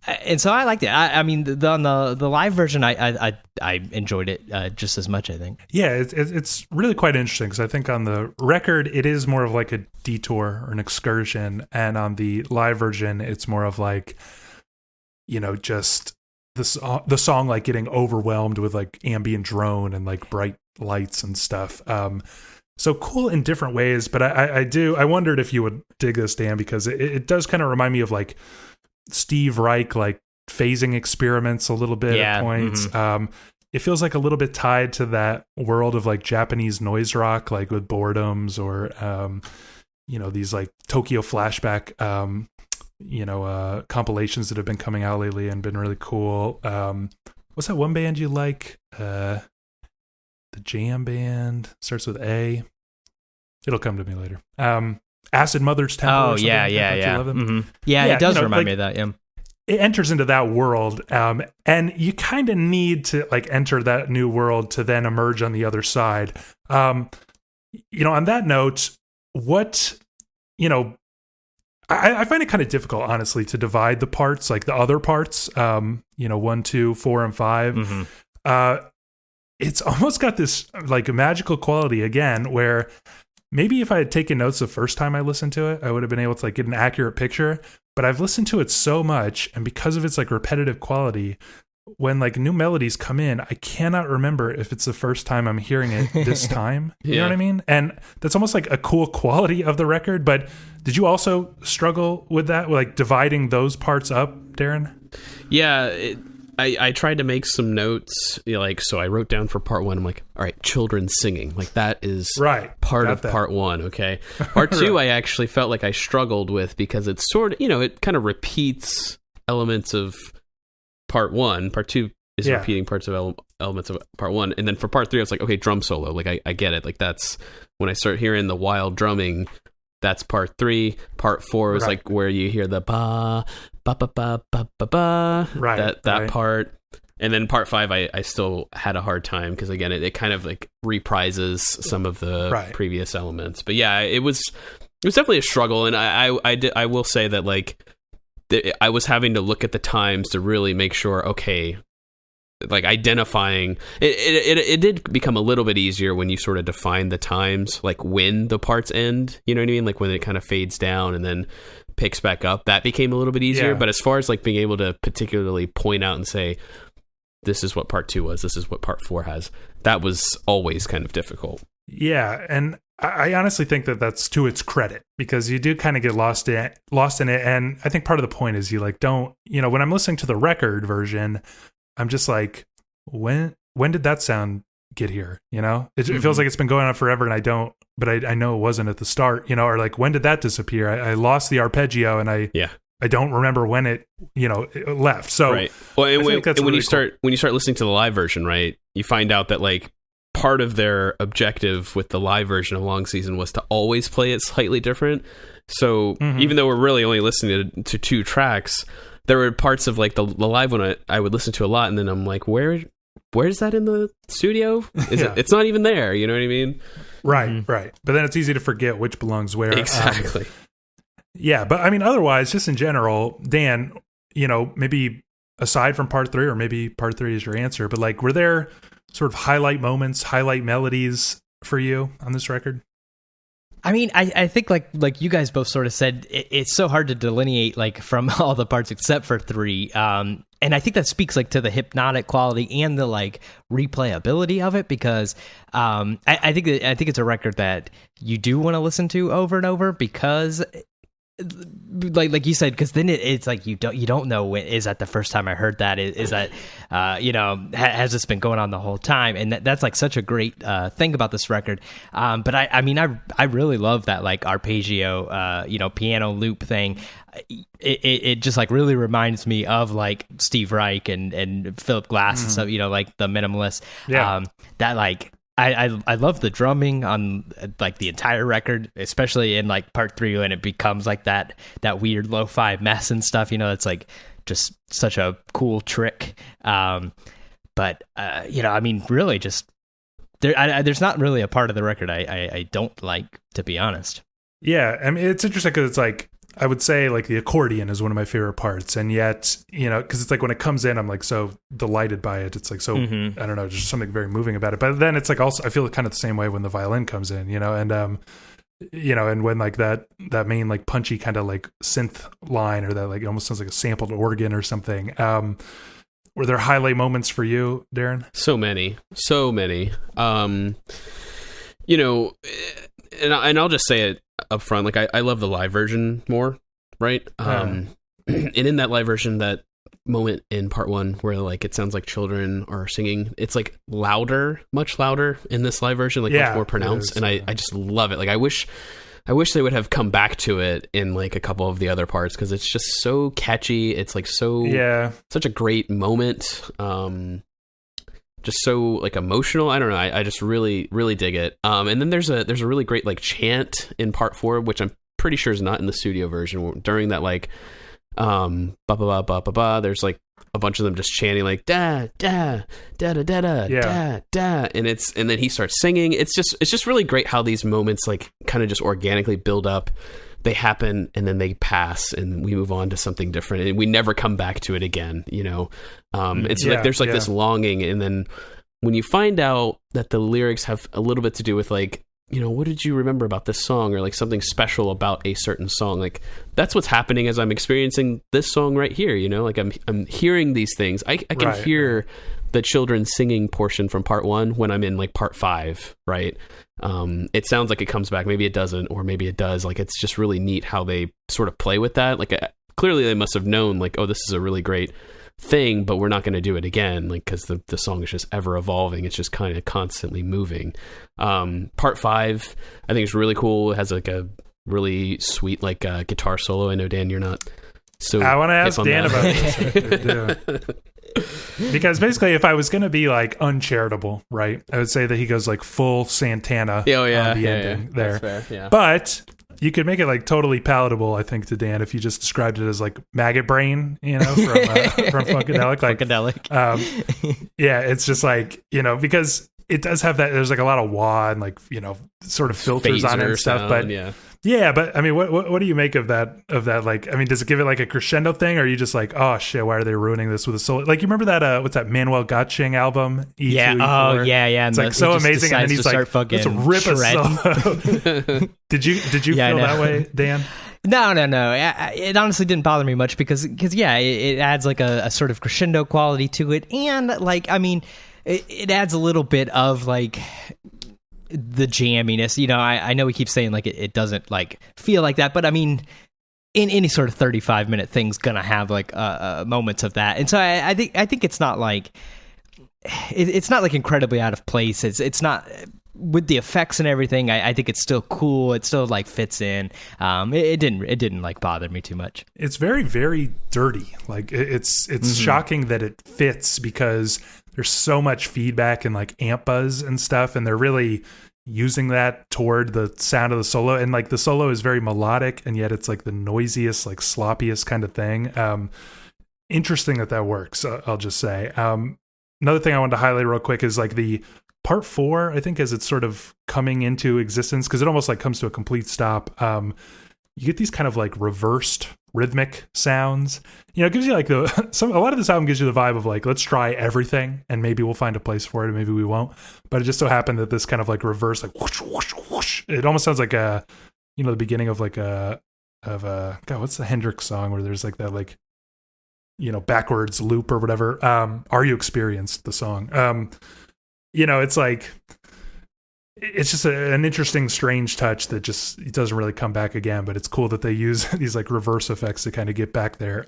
And so I liked it. I mean, on the live version, I enjoyed it just as much, I think.
Yeah, it's really quite interesting because I think on the record it is more of like a detour or an excursion, and on the live version it's more of like, just the song like getting overwhelmed with like ambient drone and like bright lights and stuff. So cool in different ways, but I wondered if you would dig this, Dan, because it does kind of remind me of like Steve Reich, like phasing experiments a little bit at points. Mm-hmm. It feels like a little bit tied to that world of like Japanese noise rock, like with Boredoms or, these like Tokyo flashback, compilations that have been coming out lately and been really cool. What's that one band you like? The jam band starts with A. It'll come to me later. Acid Mother's Temple.
Oh, yeah. Mm-hmm. Yeah, it does remind me of that. Yeah,
it enters into that world, and you kind of need to like enter that new world to then emerge on the other side. On that note, what I find it kind of difficult, honestly, to divide the parts, like the other parts. 1, 2, 4, and 5. Mm-hmm. It's almost got this like magical quality again, where maybe if I had taken notes the first time I listened to it, I would have been able to like get an accurate picture. But I've listened to it so much, and because of its like repetitive quality, when like new melodies come in, I cannot remember if it's the first time I'm hearing it this time. You know what I mean? And that's almost like a cool quality of the record. But did you also struggle with that, like dividing those parts up, Darren?
Yeah, I tried to make some notes, so I wrote down for part 1, I'm like, all right, children singing, like that is part of part 1, okay? Part 2, I actually felt like I struggled with because it's sort of, it kind of repeats elements of part 1. Part 2 is repeating parts of elements of part 1. And then for part 3, I was like, okay, drum solo, like I get it. Like that's, when I start hearing the wild drumming, that's part 3. Part 4 is like where you hear the ba ba ba ba ba ba ba, that part. And then part 5, I still had a hard time because again, it kind of like reprises some of the previous elements. But yeah, it was definitely a struggle, and I will say that like I was having to look at the times to really make sure, okay, like identifying it did become a little bit easier when you sort of define the times, like when the parts end, you know what I mean, like when it kind of fades down and then picks back up. That became a little bit easier. But as far as like being able to particularly point out and say, this is what part 2 was, this is what part 4 has, that was always kind of difficult.
Yeah, and I honestly think that that's to its credit, because you do kind of get lost in it. And I think part of the point is you like don't, when I'm listening to the record version, I'm just like, when did that sound get here? It feels like it's been going on forever, and I don't, but I know it wasn't at the start, or like, when did that disappear? I lost the arpeggio, and I don't remember when it left. So
well, and when you start listening to the live version, right, you find out that like part of their objective with the live version of Long Season was to always play it slightly different. So even though we're really only listening to 2 tracks, there were parts of like the live one I would listen to a lot, and then I'm like, where's that in the studio? It's not even there. You know what I mean?
Right. But then it's easy to forget which belongs where.
Exactly.
But I mean, otherwise, just in general, Dan, maybe aside from part 3, or maybe part 3 is your answer, but like, were there sort of highlight moments, highlight melodies for you on this record?
I mean, I think like you guys both sort of said, it's so hard to delineate like from all the parts except for 3. And I think that speaks like to the hypnotic quality and the like replayability of it, because I think it's a record that you do want to listen to over and over, because like you said, because then it's like you don't know when is that the first time I heard that, is that has this been going on the whole time, and that's like such a great thing about this record. But I mean I really love that like arpeggio piano loop thing. It just like really reminds me of like Steve Reich and Philip Glass and stuff, like the Minimalists. That like I love the drumming on like the entire record, especially in like part 3 when it becomes like that weird lo-fi mess and stuff. It's like just such a cool trick. But I mean, really, just there's not really a part of the record I don't like, to be honest.
Yeah, I mean, it's interesting because it's like I would say like the accordion is one of my favorite parts, and yet, you know, because it's like when it comes in, I'm like so delighted by it. It's like so I don't know, just something very moving about it. But then it's like also I feel kind of the same way when the violin comes in, you know, and you know, and when like that main like punchy kind of like synth line, or that like it almost sounds like a sampled organ or something. Were there highlight moments for you, Darren?
So many. You know, and I'll just say it up front, like I love the live version more, right? And in that live version, that moment in part 1 where like it sounds like children are singing, it's like louder, much louder in this live version, like much more pronounced, and I just love it. Like I wish they would have come back to it in like a couple of the other parts, because it's just so catchy. It's like such a great moment. Just so like emotional. I don't know. I just really, really dig it. And then there's a really great like chant in part 4, which I'm pretty sure is not in the studio version. During that like ba ba ba ba ba ba, there's like a bunch of them just chanting like da da da da da da da da, and then he starts singing. It's just really great how these moments like kind of just organically build up. They happen and then they pass, and we move on to something different, and we never come back to it again, you know. It's like there's like this longing, and then when you find out that the lyrics have a little bit to do with like, you know, what did you remember about this song, or like something special about a certain song, like that's what's happening as I'm experiencing this song right here, you know, like I'm hearing these things. I can hear the children singing portion from part 1 when I'm in like part 5, right? It sounds like it comes back, maybe it doesn't, or maybe it does. Like it's just really neat how they sort of play with that. Like clearly they must have known like, oh, this is a really great thing, but we're not going to do it again, like because the song is just ever evolving. It's just kind of constantly moving. Part 5 I think is really cool. It has like a really sweet like guitar solo. I know, Dan, you're not so
I want to ask Dan about this. Because basically if I was going to be like uncharitable, right, I would say that he goes like full Santana on the ending there.
That's fair,
but you could make it like totally palatable, I think, to Dan if you just described it as like maggot brain, you know, from Funkadelic. Like,
Funkadelic.
Yeah, it's just like, you know, because it does have that, there's like a lot of wah and like, you know, sort of filters on it and stuff. But yeah, but I mean, what do you make of that? Like, I mean, does it give it like a crescendo thing, or are you just like, oh shit, why are they ruining this with a solo? Like, you remember that what's that Manuel Gotching album? E2,
yeah.
E4?
Oh yeah.
It's like so amazing, and then he's like, let's rip a solo. Did you feel that way, Dan?
No. It honestly didn't bother me much because yeah, it adds like a sort of crescendo quality to it, and like, I mean, it adds a little bit of like the jamminess, you know. I know we keep saying like it doesn't like feel like that, but I mean, in any sort of 35-minute thing's gonna have like moments of that, and so I think it's not like it's not like incredibly out of place. It's not with the effects and everything. I think it's still cool. It still like fits in. It didn't like bother me too much.
It's very, very dirty. Like it's shocking that it fits because there's so much feedback and like amp buzz and stuff, and they're really using that toward the sound of the solo. And like the solo is very melodic, and yet it's like the noisiest, like sloppiest kind of thing. Interesting that works. I'll just say. Another thing I wanted to highlight real quick is like the part 4, I think, as it's sort of coming into existence, because it almost like comes to a complete stop. You get these kind of like reversed rhythmic sounds. You know, it gives you like a lot of this album gives you the vibe of like, let's try everything and maybe we'll find a place for it and maybe we won't. But it just so happened that this kind of like reverse, like whoosh, whoosh, whoosh. It almost sounds like the beginning of like God, what's the Hendrix song where there's like that like, you know, backwards loop or whatever. Are You Experienced, the song. You know, it's like, it's just an interesting, strange touch that just, it doesn't really come back again, but it's cool that they use these like reverse effects to kind of get back there.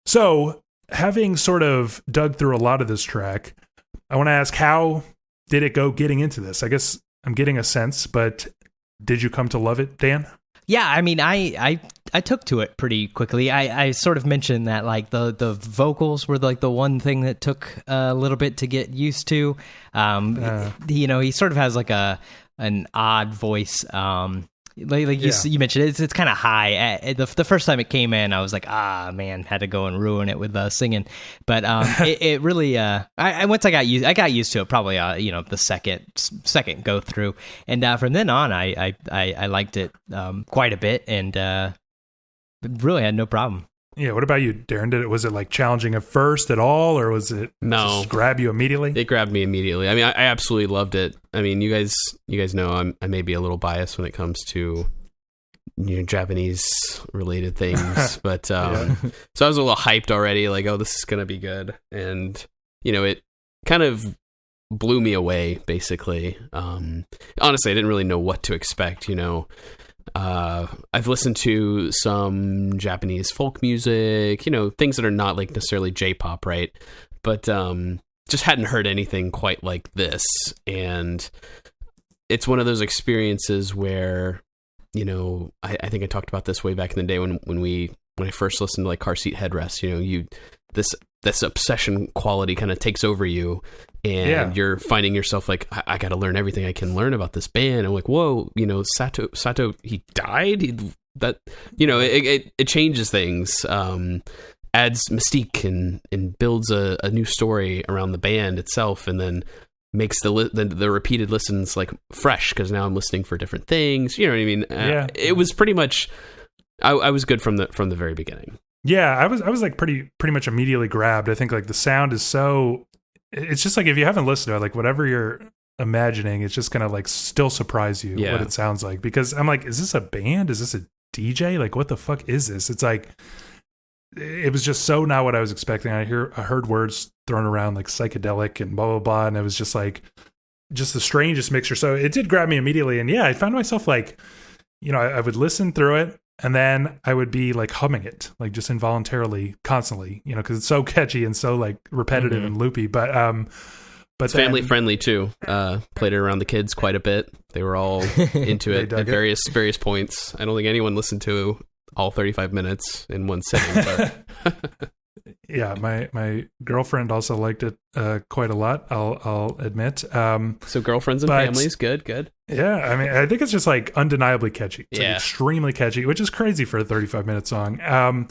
So having sort of dug through a lot of this track, I want to ask, how did it go getting into this? I guess I'm getting a sense, but did you come to love it, Dan?
Yeah, I mean, I took to it pretty quickly. I sort of mentioned that like the vocals were like the one thing that took a little bit to get used to. You know, he sort of has like an odd voice. Like you mentioned, it's kind of high. The first time it came in, I was like, man, had to go and ruin it with singing. But it really, once I got used to it, probably the second go through, and from then on, I liked it quite a bit, and really had no problem.
Yeah, what about you, Darren? Was it like challenging at first at all, or was it just grab you immediately?
It grabbed me immediately. I mean, I absolutely loved it. I mean, you guys know I may be a little biased when it comes to Japanese related things, but so I was a little hyped already. Like, oh, this is gonna be good, and it kind of blew me away. Basically, honestly, I didn't really know what to expect. I've listened to some Japanese folk music, things that are not like necessarily J-pop, right? But just hadn't heard anything quite like this. And it's one of those experiences where, I think I talked about this way back in the day when I first listened to like Car Seat Headrest, this obsession quality kind of takes over you. And you're finding yourself like, I got to learn everything I can learn about this band. I'm like, whoa, Sato, he died. It changes things, adds mystique and builds a new story around the band itself, and then makes the repeated listens like fresh because now I'm listening for different things. You know what I mean? It was pretty much, I was good from the very beginning.
Yeah, I was like pretty much immediately grabbed. I think like the sound is so. It's just like if you haven't listened to it, like whatever you're imagining, it's just gonna like still surprise you what it sounds like. Because I'm like, is this a band? Is this a DJ? Like, what the fuck is this? It's like, it was just so not what I was expecting. I heard words thrown around like psychedelic and blah blah blah, and it was just like, just the strangest mixture. So it did grab me immediately, and I found myself like, I would listen through it. And then I would be like humming it, like just involuntarily, constantly, because it's so catchy and so like repetitive and loopy. But it's
family friendly too. Played it around the kids quite a bit. They were all into it at various points. I don't think anyone listened to all 35 minutes in one sitting. But
yeah, my girlfriend also liked it quite a lot. I'll admit.
So girlfriends and families, good.
Yeah, I mean, I think it's just like undeniably catchy. It's like extremely catchy, which is crazy for a 35-minute song.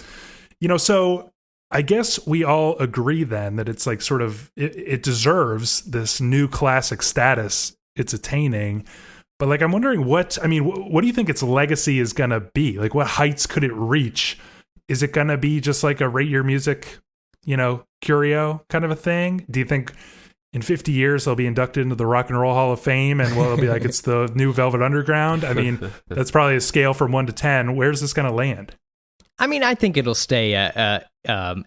So I guess we all agree then that it's like sort of it deserves this new classic status it's attaining. But like, I'm wondering what do you think its legacy is gonna be? Like, what heights could it reach? Is it gonna be just like a rate your music, curio kind of a thing? Do you think in 50 years they'll be inducted into the Rock and Roll Hall of Fame and it'll be like it's the new Velvet Underground? I mean, that's probably a scale from 1 to 10. Where's this gonna land?
I mean, I think it'll stay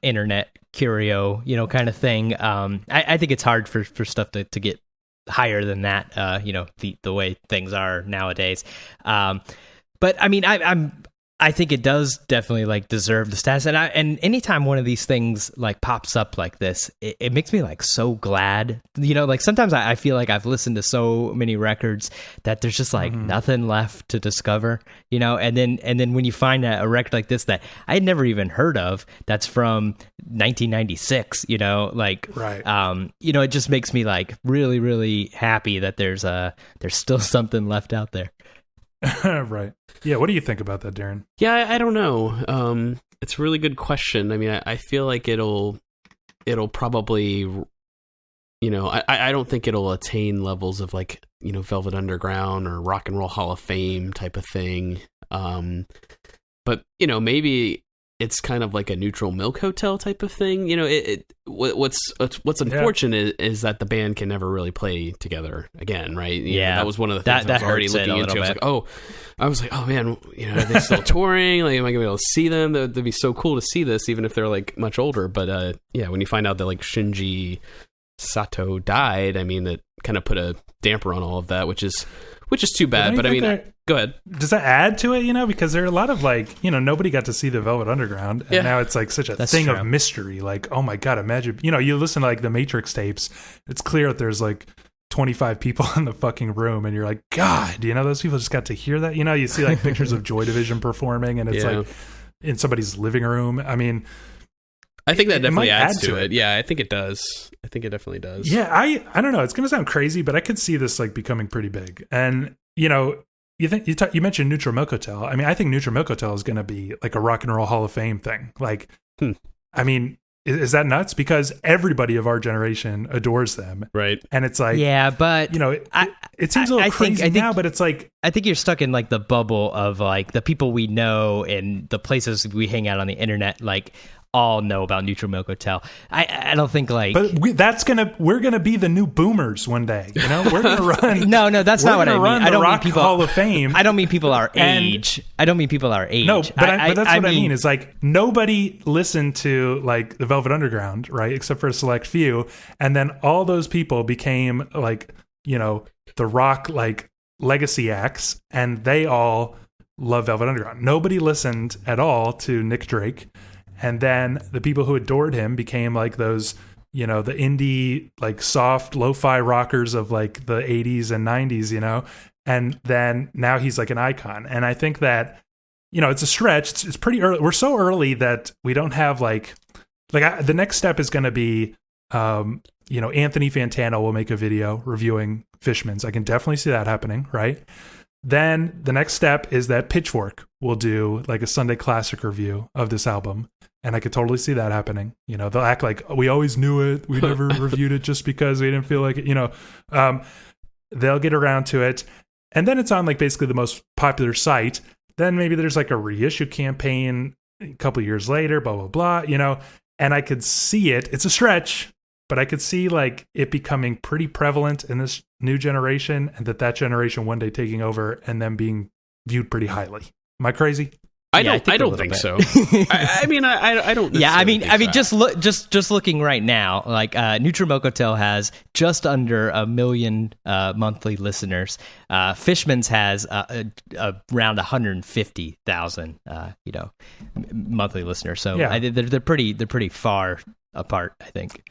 internet curio, kind of thing. I think it's hard for stuff to get higher than that, the way things are nowadays. But I mean, I think it does definitely like deserve the status. And anytime one of these things like pops up like this, it makes me like so glad, like sometimes I feel like I've listened to so many records that there's just like nothing left to discover, and then when you find a record like this that I had never even heard of, that's from 1996,
right.
It just makes me like really, really happy that there's still something left out there.
Right. Yeah. What do you think about that, Darren?
Yeah, I don't know. It's a really good question. I mean, I feel like it'll probably, I don't think it'll attain levels of like, Velvet Underground or Rock and Roll Hall of Fame type of thing. But maybe it's kind of like a Neutral Milk Hotel type of thing. What's unfortunate is that the band can never really play together again, right? That was one of the things I was already looking into. I was like, oh man, are they still touring? Like, am I gonna be able to see them? That'd be so cool to see this, even if they're like much older. But when you find out that like Shinji Sato died, I mean, that kind of put a damper on all of that, which is too bad. But I mean, go ahead.
Does that add to it, because there are a lot of like, nobody got to see the Velvet Underground, and now it's like such a thing of mystery. Like, oh my God, imagine, you listen to like the Matrix tapes, it's clear that there's like 25 people in the fucking room, and you're like, God, those people just got to hear that. You see like pictures of Joy Division performing, and it's like in somebody's living room. I mean,
I think that definitely adds to it. Yeah, I think it does. I think it definitely does.
Yeah, I don't know. It's going to sound crazy, but I could see this like becoming pretty big. And, you mentioned Neutral Milk Hotel. I mean, I think Neutral Milk Hotel is going to be like a Rock and Roll Hall of Fame thing. Like, I mean, is that nuts? Because everybody of our generation adores them.
Right.
And it's like,
yeah, but
it seems a little crazy now, but it's like,
I think you're stuck in like the bubble of like the people we know and the places we hang out on the internet, like all know about Neutral Milk Hotel. I don't think like,
but we're gonna be the new boomers one day. We're gonna run.
no, that's not what I mean.
I don't mean people Hall of Fame.
I don't mean people our age. I don't mean people our age.
No, but that's what I mean is like nobody listened to like the Velvet Underground, right? Except for a select few, and then all those people became like the rock like legacy acts, and they all love Velvet Underground. Nobody listened at all to Nick Drake. And then the people who adored him became like those, the indie, like soft lo-fi rockers of like the 80s and 90s, and then now he's like an icon. And I think that, it's a stretch. It's pretty early. We're so early that we don't have the next step is going to be, Anthony Fantano will make a video reviewing Fishmans. I can definitely see that happening, right? Then the next step is that Pitchfork will do like a Sunday Classic review of this album. And I could totally see that happening. They'll act like we always knew it. We never reviewed it just because we didn't feel like it. They'll get around to it. And then it's on like basically the most popular site. Then maybe there's like a reissue campaign a couple of years later, blah, blah, blah, and I could see it. It's a stretch, but I could see like it becoming pretty prevalent in this new generation, and that generation one day taking over and then being viewed pretty highly. Am I crazy?
I don't think so. I mean, I don't.
Yeah, I mean, just looking right now, like Neutral Milk Hotel has just under 1 million monthly listeners. Fishmans has around 150,000, monthly listeners. So
yeah.
They're pretty far apart, I think.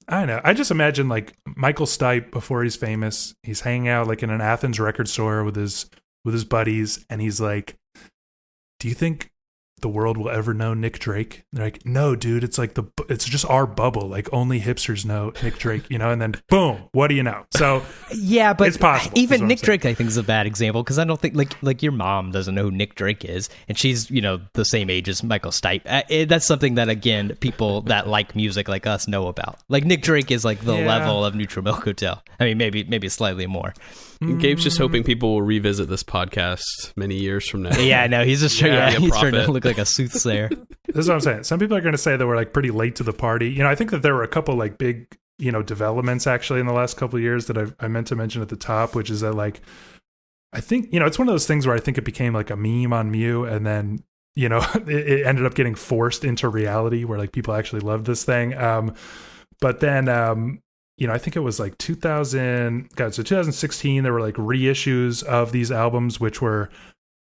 I know. I just imagine like Michael Stipe before he's famous. He's hanging out like in an Athens record store with his buddies, and he's like, do you think the world will ever know Nick Drake? And they're like, no, dude, it's like it's just our bubble. Like only hipsters know Nick Drake, and then boom, what do you know? So
yeah, but
it's possible.
Even Nick Drake, I think, is a bad example because I don't think like your mom doesn't know who Nick Drake is, and she's the same age as Michael Stipe. That's something that again people that like music like us know about. Like Nick Drake is like the level of Neutral Milk Hotel. I mean, maybe slightly more.
Gabe's just hoping people will revisit this podcast many years from now.
Yeah, no, he's just he's trying to look like a soothsayer.
This is what I'm saying. Some people are going to say that we're like pretty late to the party. I think that there were a couple like big, developments actually in the last couple of years that I meant to mention at the top, which is that like, I think, it's one of those things where I think it became like a meme on Mew, and then, it ended up getting forced into reality where like people actually loved this thing. But then, I think it was like 2016, there were like reissues of these albums, which were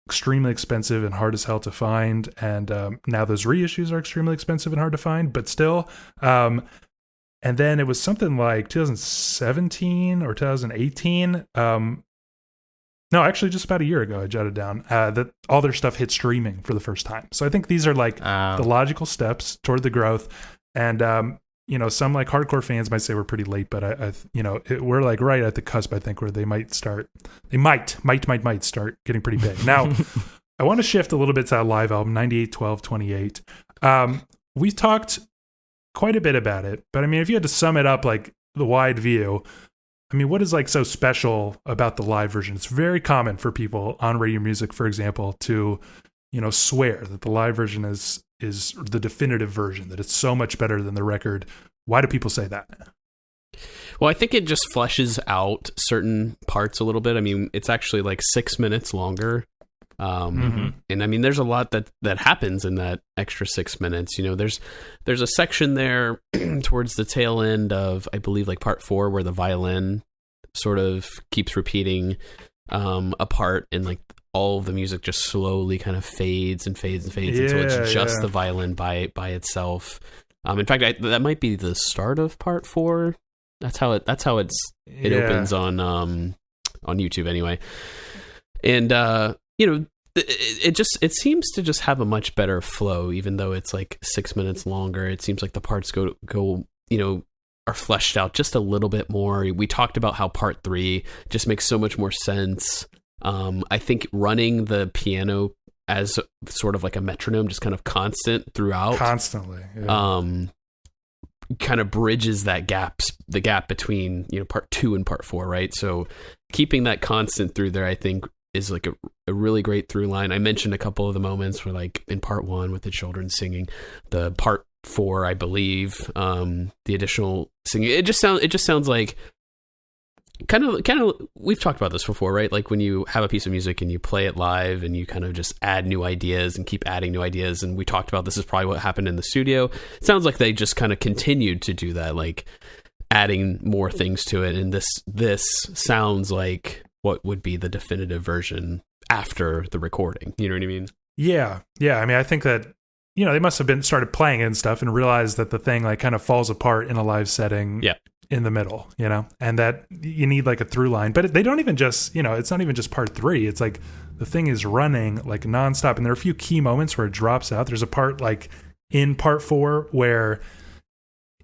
extremely expensive and hard as hell to find. And now those reissues are extremely expensive and hard to find, but still. And then it was something like 2017 or 2018. No, actually just about a year ago, I jotted down that all their stuff hit streaming for the first time. So I think these are like the logical steps toward the growth. And, some like hardcore fans might say we're pretty late, but we're like right at the cusp, I think, where they might start getting pretty big. Now, I want to shift a little bit to that live album, 98, 12, 28. We talked quite a bit about it, but I mean, if you had to sum it up, like the wide view, I mean, what is like so special about the live version? It's very common for people on radio music, for example, to, swear that the live version is the definitive version, that it's so much better than the record. Why do people say that?
Well, I think it just fleshes out certain parts a little bit. I mean, it's actually like 6 minutes longer. And I mean, there's a lot that happens in that extra 6 minutes. There's a section there towards the tail end of, I believe, like part 4, where the violin sort of keeps repeating a part, and like all of the music just slowly kind of fades and fades and fades until it's just the violin by itself. In fact, that might be the start of part 4. That's how it opens on YouTube anyway. And it seems to just have a much better flow, even though it's like 6 minutes longer. It seems like the parts go are fleshed out just a little bit more. We talked about how part 3 just makes so much more sense. I think running the piano as sort of like a metronome, just kind of constant throughout.
Constantly. Yeah.
kind of bridges the gap between, you know, part 2 and part 4, right? So keeping that constant through there, I think, is like a really great through line. I mentioned a couple of the moments where, like in part 1 with the children singing, the part 4, I believe, the additional singing. It just sounds like kind of we've talked about this before, right? Like when you have a piece of music and you play it live and you kind of just add new ideas and keep adding new ideas. And we talked about this is probably what happened in the studio. It sounds like they just kind of continued to do that, like adding more things to it. And this sounds like what would be the definitive version after the recording. You know what I mean?
Yeah. I mean, I think that, you know, they must have started playing it and stuff and realized that the thing like kind of falls apart in a live setting.
Yeah.
In the middle, you know, and that you need like a through line, but they don't even just, you know, it's not even just part 3. It's like the thing is running like nonstop. And there are a few key moments where it drops out. There's a part like in part 4 where,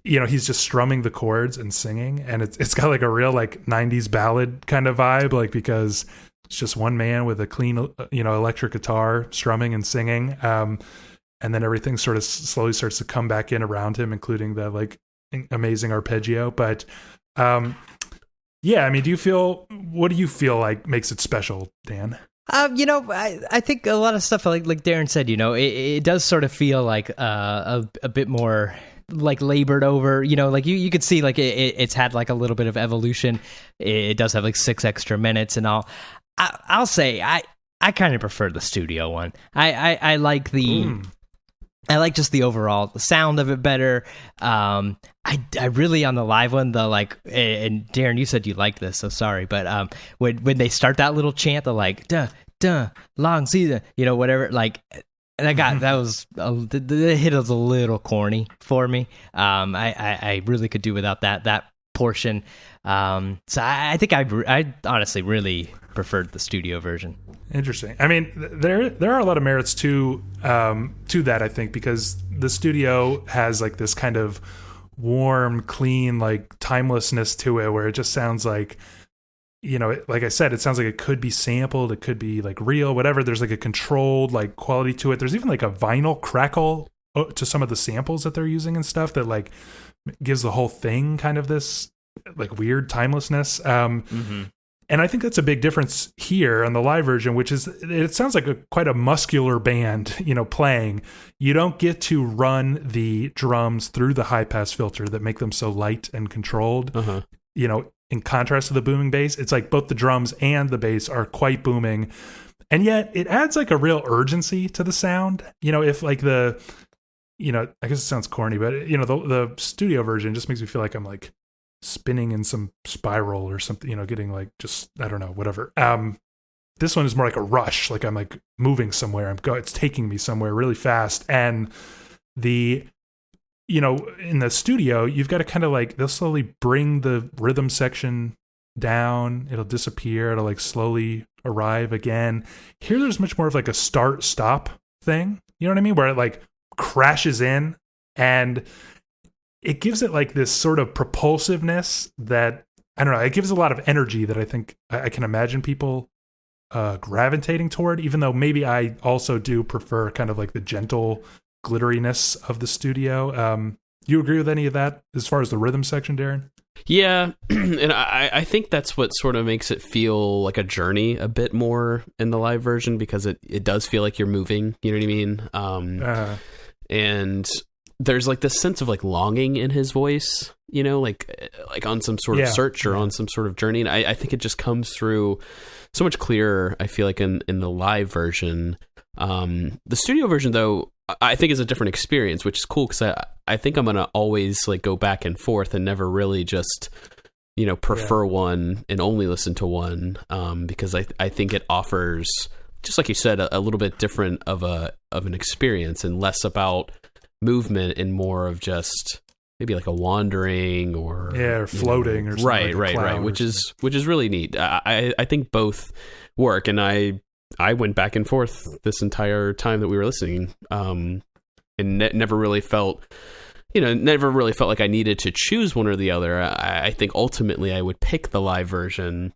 you know, he's just strumming the chords and singing, and it's got like a real like 90s ballad kind of vibe, like because it's just one man with a clean, you know, electric guitar strumming and singing. And then everything sort of slowly starts to come back in around him, including the like amazing arpeggio. But yeah, I mean, what do you feel like makes it special, Dan?
You know, I think a lot of stuff like Darren said, you know, it does sort of feel like a bit more like labored over, you know, like you could see like it's had like a little bit of evolution. It does have like 6 extra minutes and all. I'll say I kind of prefer the studio one. I like I like just the overall sound of it better. I really, on the live one, the like, and Darren, you said you liked this, so sorry, but when they start that little chant, the like, duh, long season, you know, whatever, like, the hit was a little corny for me. I really could do without that portion. So I think I honestly really preferred the studio version.
Interesting. I mean, there are a lot of merits to that, I think, because the studio has like this kind of warm, clean, like timelessness to it, where it just sounds like, you know, like I said, it sounds like it could be sampled, it could be like real, whatever. There's like a controlled like quality to it. There's even like a vinyl crackle to some of the samples that they're using and stuff that like gives the whole thing kind of this like weird timelessness. And I think that's a big difference here on the live version, which is it sounds like quite a muscular band, you know, playing. You don't get to run the drums through the high pass filter that make them so light and controlled. You know, in contrast to the booming bass, it's like both the drums and the bass are quite booming. And yet it adds like a real urgency to the sound. You know, if like you know, I guess it sounds corny, but you know, the studio version just makes me feel like I'm like spinning in some spiral or something, you know, getting like just, I don't know, whatever. This one is more like a rush, like I'm like moving somewhere. It's taking me somewhere really fast. And you know, in the studio, you've got to kind of like, they'll slowly bring the rhythm section down. It'll disappear. It'll like slowly arrive again. Here, there's much more of like a start stop thing. You know what I mean? Where it like crashes in and it gives it like this sort of propulsiveness that, I don't know, it gives a lot of energy that I think I can imagine people gravitating toward, even though maybe I also do prefer kind of like the gentle glitteriness of the studio. You agree with any of that as far as the rhythm section, Darren?
Yeah, and I think that's what sort of makes it feel like a journey a bit more in the live version, because it does feel like you're moving, you know what I mean? And there's like this sense of like longing in his voice, you know, like on some sort of search or on some sort of journey. And I think it just comes through so much clearer, I feel like, in the live version. The studio version, though, I think is a different experience, which is cool, because I think I'm going to always like go back and forth and never really just, you know, prefer one and only listen to one, because I think it offers, just like you said, a little bit different of an experience, and less about movement and more of just maybe like a wandering or
floating,
know,
or something
right, which is really neat. I think both work, and I went back and forth this entire time that we were listening, and never really felt like I needed to choose one or the other. I think ultimately I would pick the live version,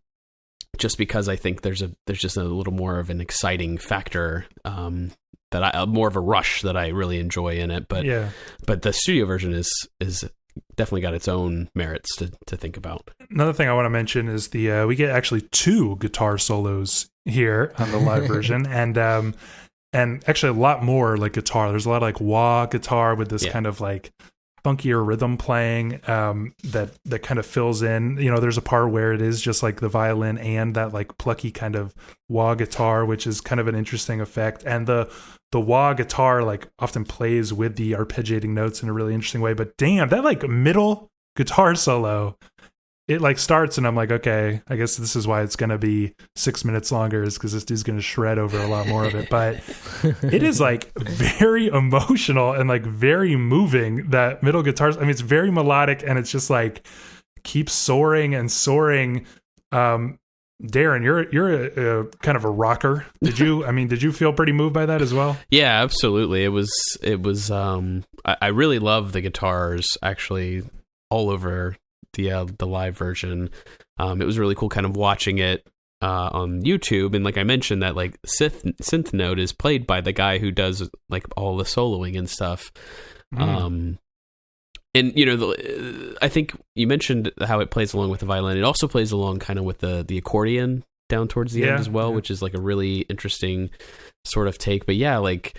just because I think there's just a little more of an exciting factor, more of a rush that I really enjoy in it. But the studio version is definitely got its own merits to think about.
Another thing I want to mention is we get actually 2 guitar solos here on the live version, and actually a lot more like guitar. There's a lot of like wah guitar with this kind of like funkier rhythm playing that kind of fills in. There's a part where it is just like the violin and that like plucky kind of wah guitar, which is kind of an interesting effect. And the wah guitar like often plays with the arpeggiating notes in a really interesting way. But damn, that like middle guitar solo, it like starts and I'm like, okay, I guess this is why it's going to be 6 minutes longer, is because this dude's going to shred over a lot more of it. But it is like very emotional and like very moving, that middle guitar. I mean, it's very melodic and it's just like keeps soaring and soaring. Darren, you're a kind of a rocker. Did you feel pretty moved by that as well?
Yeah, absolutely. It was I really love the guitars actually all over the live version. It was really cool kind of watching it on YouTube, and like I mentioned, that like synth note is played by the guy who does like all the soloing and stuff. And I think you mentioned how it plays along with the violin. It also plays along kind of with the accordion down towards the end as well, which is like a really interesting sort of take. But yeah, like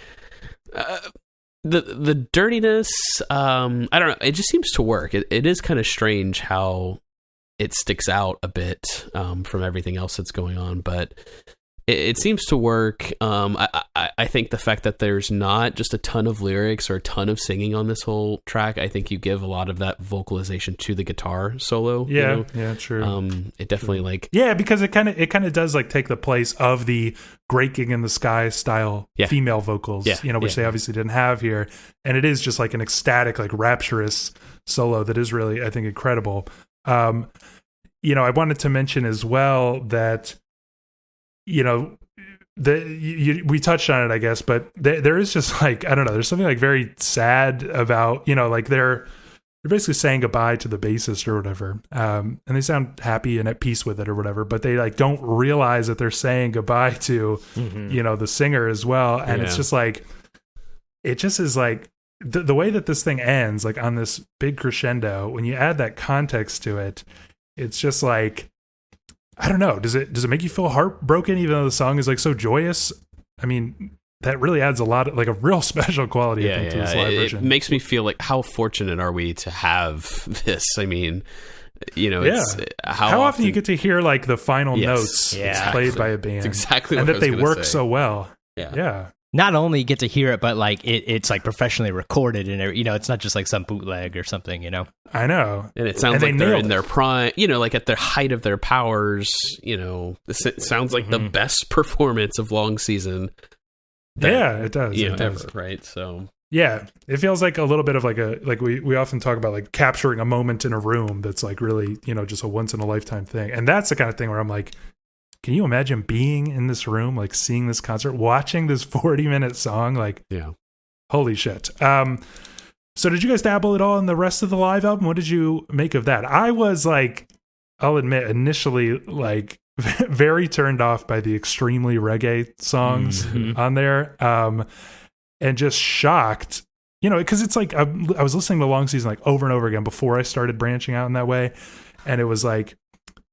the dirtiness, I don't know, it just seems to work. It is kind of strange how it sticks out a bit from everything else that's going on, but it seems to work. I think the fact that there's not just a ton of lyrics or a ton of singing on this whole track, I think you give a lot of that vocalization to the guitar solo.
Yeah, true.
It definitely like
because it kind of does like take the place of the Great Gig in the Sky style female vocals, which they obviously didn't have here, and it is just like an ecstatic, like rapturous solo that is really, I think, incredible. I wanted to mention as well that we touched on it, I guess, but there is just like, I don't know, there's something like very sad about, like they're basically saying goodbye to the bassist or whatever, and they sound happy and at peace with it or whatever, but they like don't realize that they're saying goodbye to the singer as well. And it's just like, it just is like the way that this thing ends, like on this big crescendo, when you add that context to it, it's just like, I don't know. Does it make you feel heartbroken even though the song is like so joyous? I mean, that really adds a lot of, like, a real special quality, I think, to this live version.
It makes me feel like, how fortunate are we to have this? I mean, it's how
often you get to hear like the final notes played by a band.
That's exactly
and
what
that they work so well.
Yeah.
Not only get to hear it, but like it's like professionally recorded, and it's not just like some bootleg or something.
I know,
and it sounds like they're in their prime. Like at the height of their powers. It sounds like the best performance of Long Season.
It does.
Ever, right? So
yeah, it feels like a little bit of like we often talk about like capturing a moment in a room that's like really just a once in a lifetime thing, and that's the kind of thing where I'm like, can you imagine being in this room, like seeing this concert, watching this 40-minute song? Like, holy shit. So did you guys dabble at all in the rest of the live album? What did you make of that? I was like, I'll admit, initially like very turned off by the extremely reggae songs on there, and just shocked, because it's like I was listening to Long Season like over and over again before I started branching out in that way, and it was like,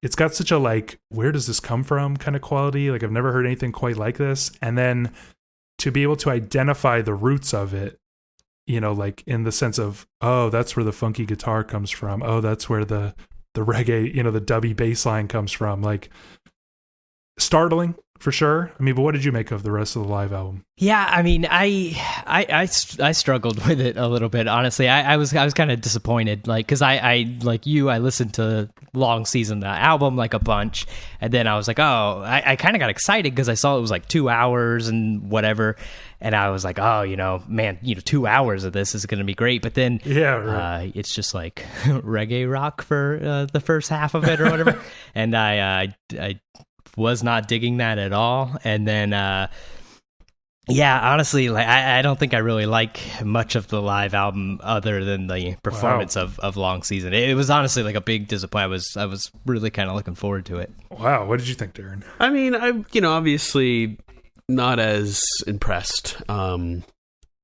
it's got such a like, where does this come from kind of quality. Like, I've never heard anything quite like this. And then to be able to identify the roots of it, like in the sense of, oh, that's where the funky guitar comes from. Oh, that's where the reggae, the dubby bass line comes from. Like, startling for sure. I mean, but what did you make of the rest of the live album?
Yeah, I mean, I struggled with it a little bit, honestly. I was kind of disappointed, like, because I like you, I listened to Long Season, the album, like a bunch, and then I was like, oh, I kind of got excited because I saw it was like 2 hours and whatever, and I was like, oh, man, 2 hours of this is going to be great, but then it's just like reggae rock for the first half of it or whatever, and I was not digging that at all. And then honestly, like I don't think I really like much of the live album other than the performance of Long Season. It was honestly like a big disappointment. I was really kind of looking forward to it.
Wow, what did you think, Darren?
I mean, I obviously not as impressed.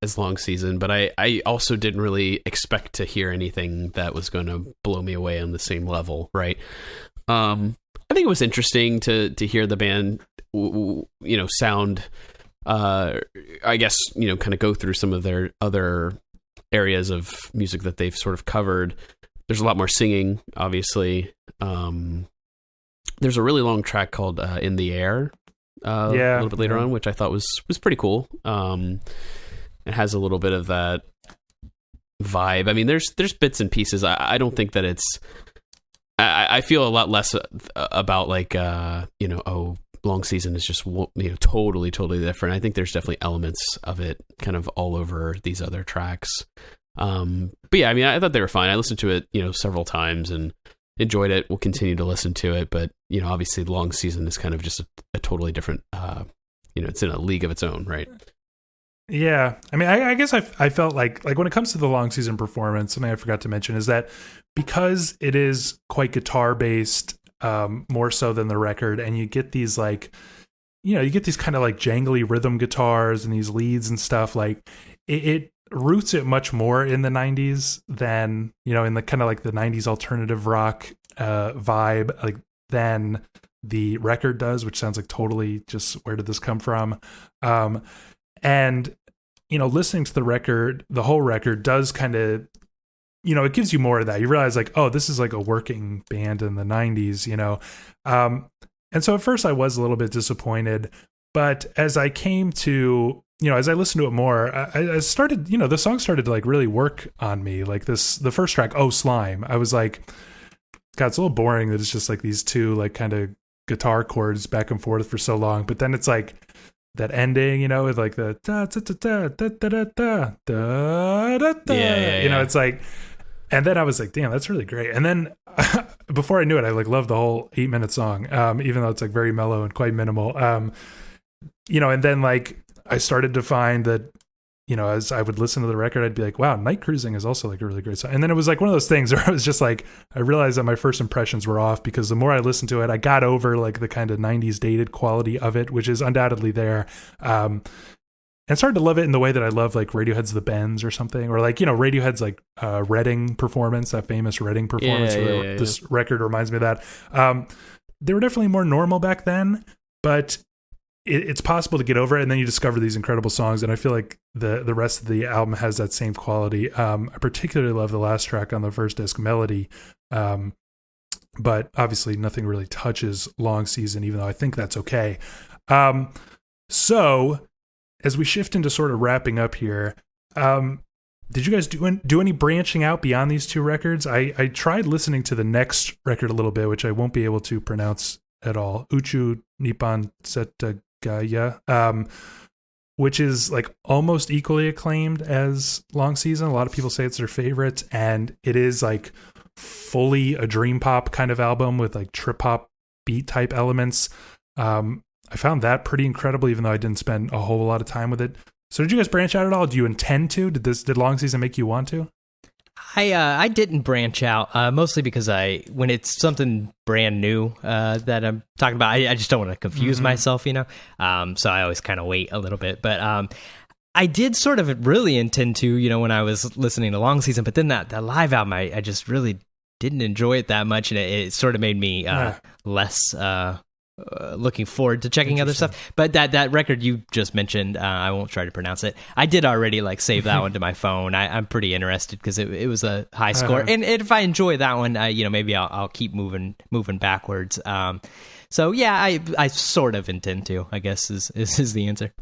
as Long Season, but I also didn't really expect to hear anything that was going to blow me away on the same level, right? I think it was interesting to hear the band, sound, I guess, kind of go through some of their other areas of music that they've sort of covered. There's a lot more singing, obviously. There's a really long track called In the Air, a little bit later on, which I thought was pretty cool. It has a little bit of that vibe. I mean, there's bits and pieces. I don't think that it's... I feel a lot less about like, Long Season is just, totally different. I think there's definitely elements of it kind of all over these other tracks. But yeah, I mean, I thought they were fine. I listened to it, several times and enjoyed it. We'll continue to listen to it. But, obviously Long Season is kind of just a totally different, it's in a league of its own, right?
Yeah. I mean, I guess I felt like when it comes to the Long Season performance, something I forgot to mention is that because it is quite guitar based, more so than the record, and you get these like, you get these kind of like jangly rhythm guitars and these leads and stuff, like it roots it much more in the 90s than, in the kind of like the 90s alternative rock vibe, like than the record does, which sounds like totally just where did this come from? And, listening to the record, the whole record does kind of, it gives you more of that. You realize like, oh, this is like a working band in the 90s, and so at first I was a little bit disappointed, but as I came to, as I listened to it more, I started, the song started to like really work on me. Like the first track, Oh Slime, I was like, God, it's a little boring that it's just like these two like kind of guitar chords back and forth for so long. But then it's like that ending, with like the da da da da da da da da da, it's like, and then I was like, damn, that's really great. And then before I knew it, I like loved the whole 8-minute song, even though it's like very mellow and quite minimal. And then like I started to find that, as I would listen to the record, I'd be like, wow, Night Cruising is also like a really great song. And then it was like one of those things where I was just like, I realized that my first impressions were off because the more I listened to it, I got over like the kind of 90s dated quality of it, which is undoubtedly there. And started to love it in the way that I love like Radiohead's The Bends or something, or like, Radiohead's like Reading performance, that famous Reading performance. This record reminds me of that. They were definitely more normal back then, but it's possible to get over it, and then you discover these incredible songs, and I feel like the rest of the album has that same quality. I particularly love the last track on the first disc, Melody, but obviously nothing really touches Long Season, even though I think that's okay. So as we shift into sort of wrapping up here, did you guys do any branching out beyond these two records? I tried listening to the next record a little bit, which I won't be able to pronounce at all, Uchu Nippon Setagaya, which is like almost equally acclaimed as Long Season. A lot of people say it's their favorite, and it is like fully a dream pop kind of album with like trip hop beat type elements. I found that pretty incredible, even though I didn't spend a whole lot of time with it. So did you guys branch out at all? Do you intend to? Did Long Season make you want to?
I didn't branch out, mostly because when it's something brand new that I'm talking about, I just don't want to confuse myself, so I always kind of wait a little bit. But I did sort of really intend to, when I was listening to Long Season, but then that live album, I just really didn't enjoy it that much, and it sort of made me less looking forward to checking other stuff. But that record you just mentioned, I won't try to pronounce it. I did already like save that one to my phone. I'm pretty interested because it was a high score, and if I enjoy that one, maybe I'll keep moving backwards. So yeah, I sort of intend to, I guess is the answer.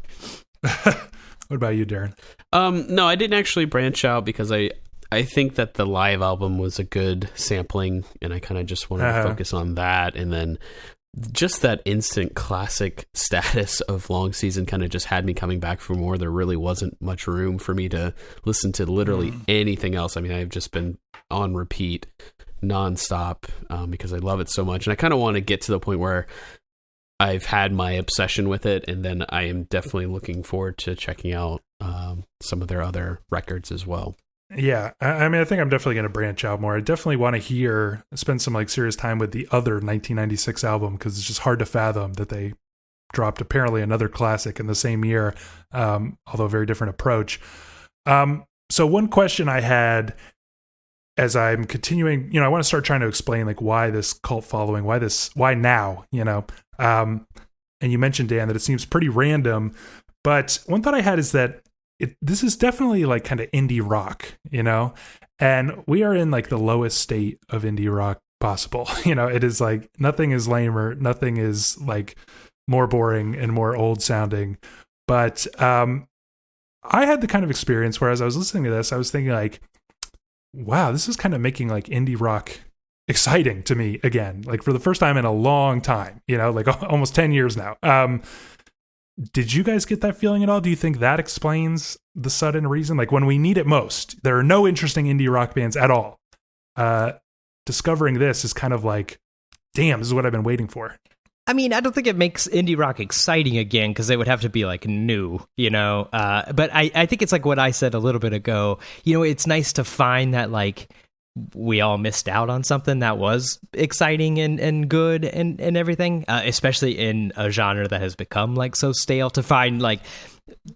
What about you, Darren?
No, I didn't actually branch out because I think that the live album was a good sampling, and I kind of just wanted to focus on that, and then just that instant classic status of Long Season kind of just had me coming back for more. There really wasn't much room for me to listen to literally anything else. I mean, I've just been on repeat nonstop because I love it so much. And I kind of want to get to the point where I've had my obsession with it, and then I am definitely looking forward to checking out some of their other records as well.
Yeah, I mean, I think I'm definitely going to branch out more. I definitely want to spend some like serious time with the other 1996 album, because it's just hard to fathom that they dropped apparently another classic in the same year, although a very different approach. So one question I had as I'm continuing, I want to start trying to explain like why this cult following, why now, and you mentioned, Dan, that it seems pretty random, but one thought I had is that this is definitely like kind of indie rock, and we are in like the lowest state of indie rock possible. It is like nothing is lamer, nothing is like more boring and more old sounding. But I had the kind of experience where as I was listening to this, I was thinking like, wow, this is kind of making like indie rock exciting to me again, like for the first time in a long time, like almost 10 years now. Did you guys get that feeling at all? Do you think that explains the sudden reason? Like when we need it most, there are no interesting indie rock bands at all. Discovering this is kind of like, damn, this is what I've been waiting for.
I mean, I don't think it makes indie rock exciting again because they would have to be like new, but I think it's like what I said a little bit ago. It's nice to find that like we all missed out on something that was exciting and good and everything, especially in a genre that has become like so stale, to find like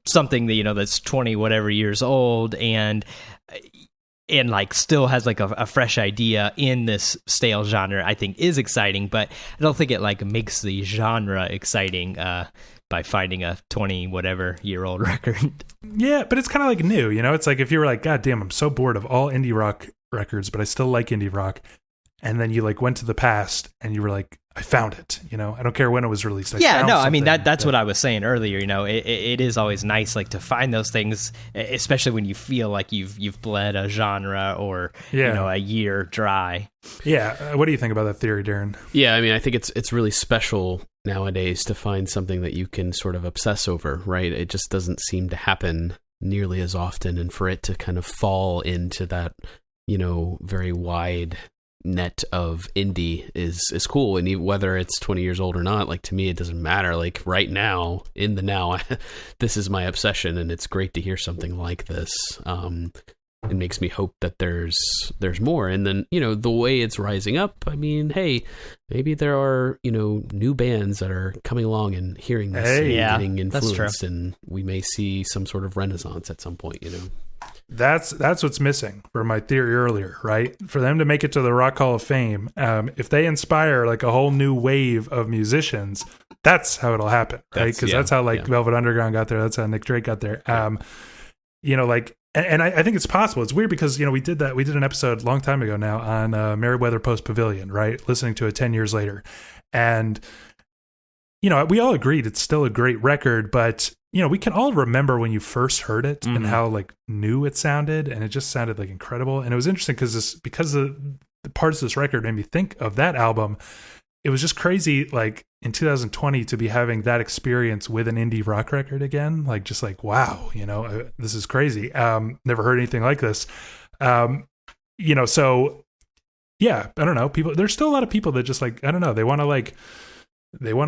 something that, that's 20 whatever years old and like still has like a fresh idea in this stale genre, I think is exciting, but I don't think it like makes the genre exciting by finding a 20 whatever year old record.
Yeah, but it's kind of like new, it's like if you were like, God damn, I'm so bored of all indie rock records, but I still like indie rock. And then you like went to the past and you were like, I found it, I don't care when it was released.
I mean, that's what I was saying earlier, it is always nice like to find those things, especially when you feel like you've bled a genre or, a year dry.
Yeah. What do you think about that theory, Darren?
Yeah. I mean, I think it's really special nowadays to find something that you can sort of obsess over, right? It just doesn't seem to happen nearly as often. And for it to kind of fall into that, very wide net of indie is cool. And even whether it's 20 years old or not, like to me it doesn't matter. Like right now, in the now, this is my obsession, and it's great to hear something like this. It makes me hope that there's more. And then the way it's rising up, I mean, hey, maybe there are new bands that are coming along and hearing this and getting influenced, and we may see some sort of renaissance at some point.
That's what's missing for my theory earlier, right? For them to make it to the Rock Hall of Fame, if they inspire like a whole new wave of musicians, that's how it'll happen, right? Because that's how Velvet Underground got there. That's how Nick Drake got there. Like, and I think it's possible. It's weird because we did an episode a long time ago now on Merriweather Post Pavilion, right? Listening to it 10 years later, and we all agreed it's still a great record, but we can all remember when you first heard it and how like new it sounded, and it just sounded like incredible. And it was interesting because the parts of this record made me think of that album. It was just crazy, like in 2020 to be having that experience with an indie rock record again, like just like, wow, this is crazy. Never heard anything like this. So yeah, I don't know. There's still a lot of people that just like, I don't know, they want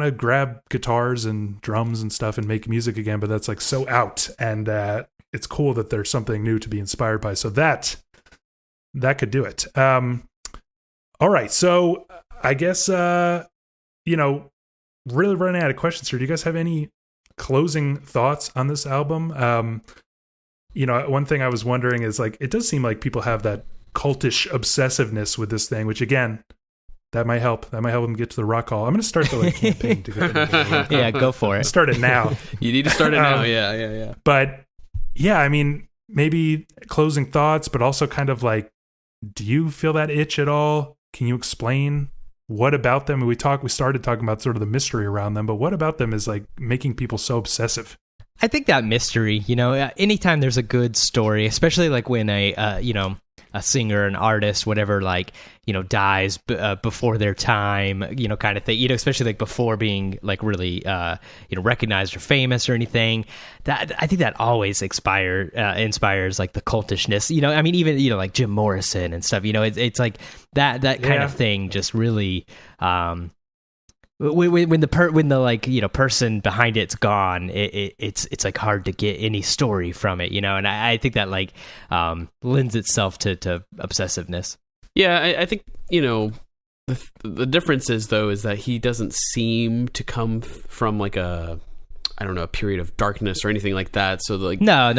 to grab guitars and drums and stuff and make music again, but that's like so out. And it's cool that there's something new to be inspired by. So that could do it. All right. So I guess, really running out of questions here. Do you guys have any closing thoughts on this album? One thing I was wondering is like, it does seem like people have that cultish obsessiveness with this thing, which again, that might help. That might help them get to the Rock Hall. I'm going to start the campaign to go.
Yeah, go for it.
Start it now.
You need to start it now. Yeah.
But yeah, I mean, maybe closing thoughts, but also kind of like, do you feel that itch at all? Can you explain what about them? We started talking about sort of the mystery around them, but what about them is like making people so obsessive?
I think that mystery, anytime there's a good story, especially like when a singer, an artist, whatever, like, dies before their time, kind of thing, especially like before being like really, recognized or famous or anything. That I think that always inspires like the cultishness, I mean, even, like Jim Morrison and stuff, it's like that kind of thing just really, when the like person behind it's gone, it's like hard to get any story from it, and I think that like lends itself to obsessiveness.
Yeah, I think the difference is though is that he doesn't seem to come from like a period of darkness or anything like that. So like
no.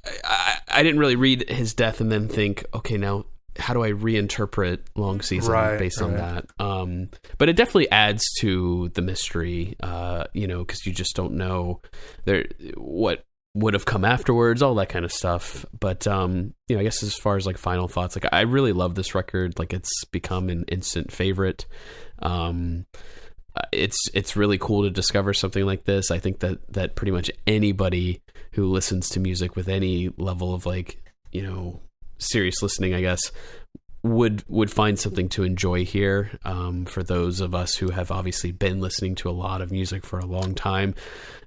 I didn't really read his death and then think, okay, now how do I reinterpret Long Season based on that? But it definitely adds to the mystery, because you just don't know what would have come afterwards, all that kind of stuff. But I guess as far as like final thoughts, like I really love this record. Like it's become an instant favorite. It's really cool to discover something like this. I think that pretty much anybody who listens to music with any level of like, serious listening, I guess, would find something to enjoy here. For those of us who have obviously been listening to a lot of music for a long time,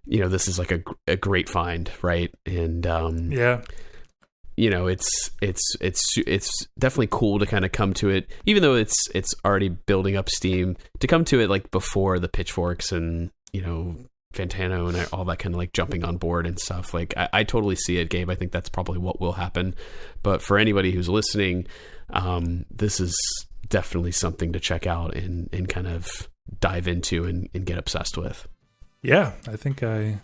this is like a great find, right? And it's definitely cool to kind of come to it, even though it's already building up steam, to come to it like before the pitchforks and Fantano and all that kind of like jumping on board and stuff. Like I totally see it, Gabe. I think that's probably what will happen. But for anybody who's listening, this is definitely something to check out and kind of dive into and get obsessed with.
Yeah, I think I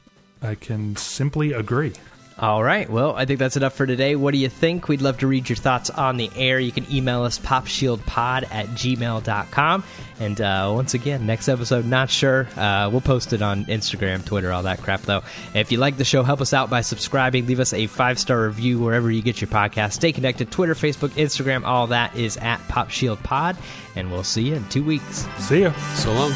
can simply agree.
All right. Well, I think that's enough for today. What do you think? We'd love to read your thoughts on the air. You can email us popshieldpod@gmail.com. And once again, next episode, not sure. We'll post it on Instagram, Twitter, all that crap, though. If you like the show, help us out by subscribing. Leave us a 5-star review wherever you get your podcast. Stay connected. Twitter, Facebook, Instagram, all that is @PopShieldPod. And we'll see you in 2 weeks.
See ya.
So long.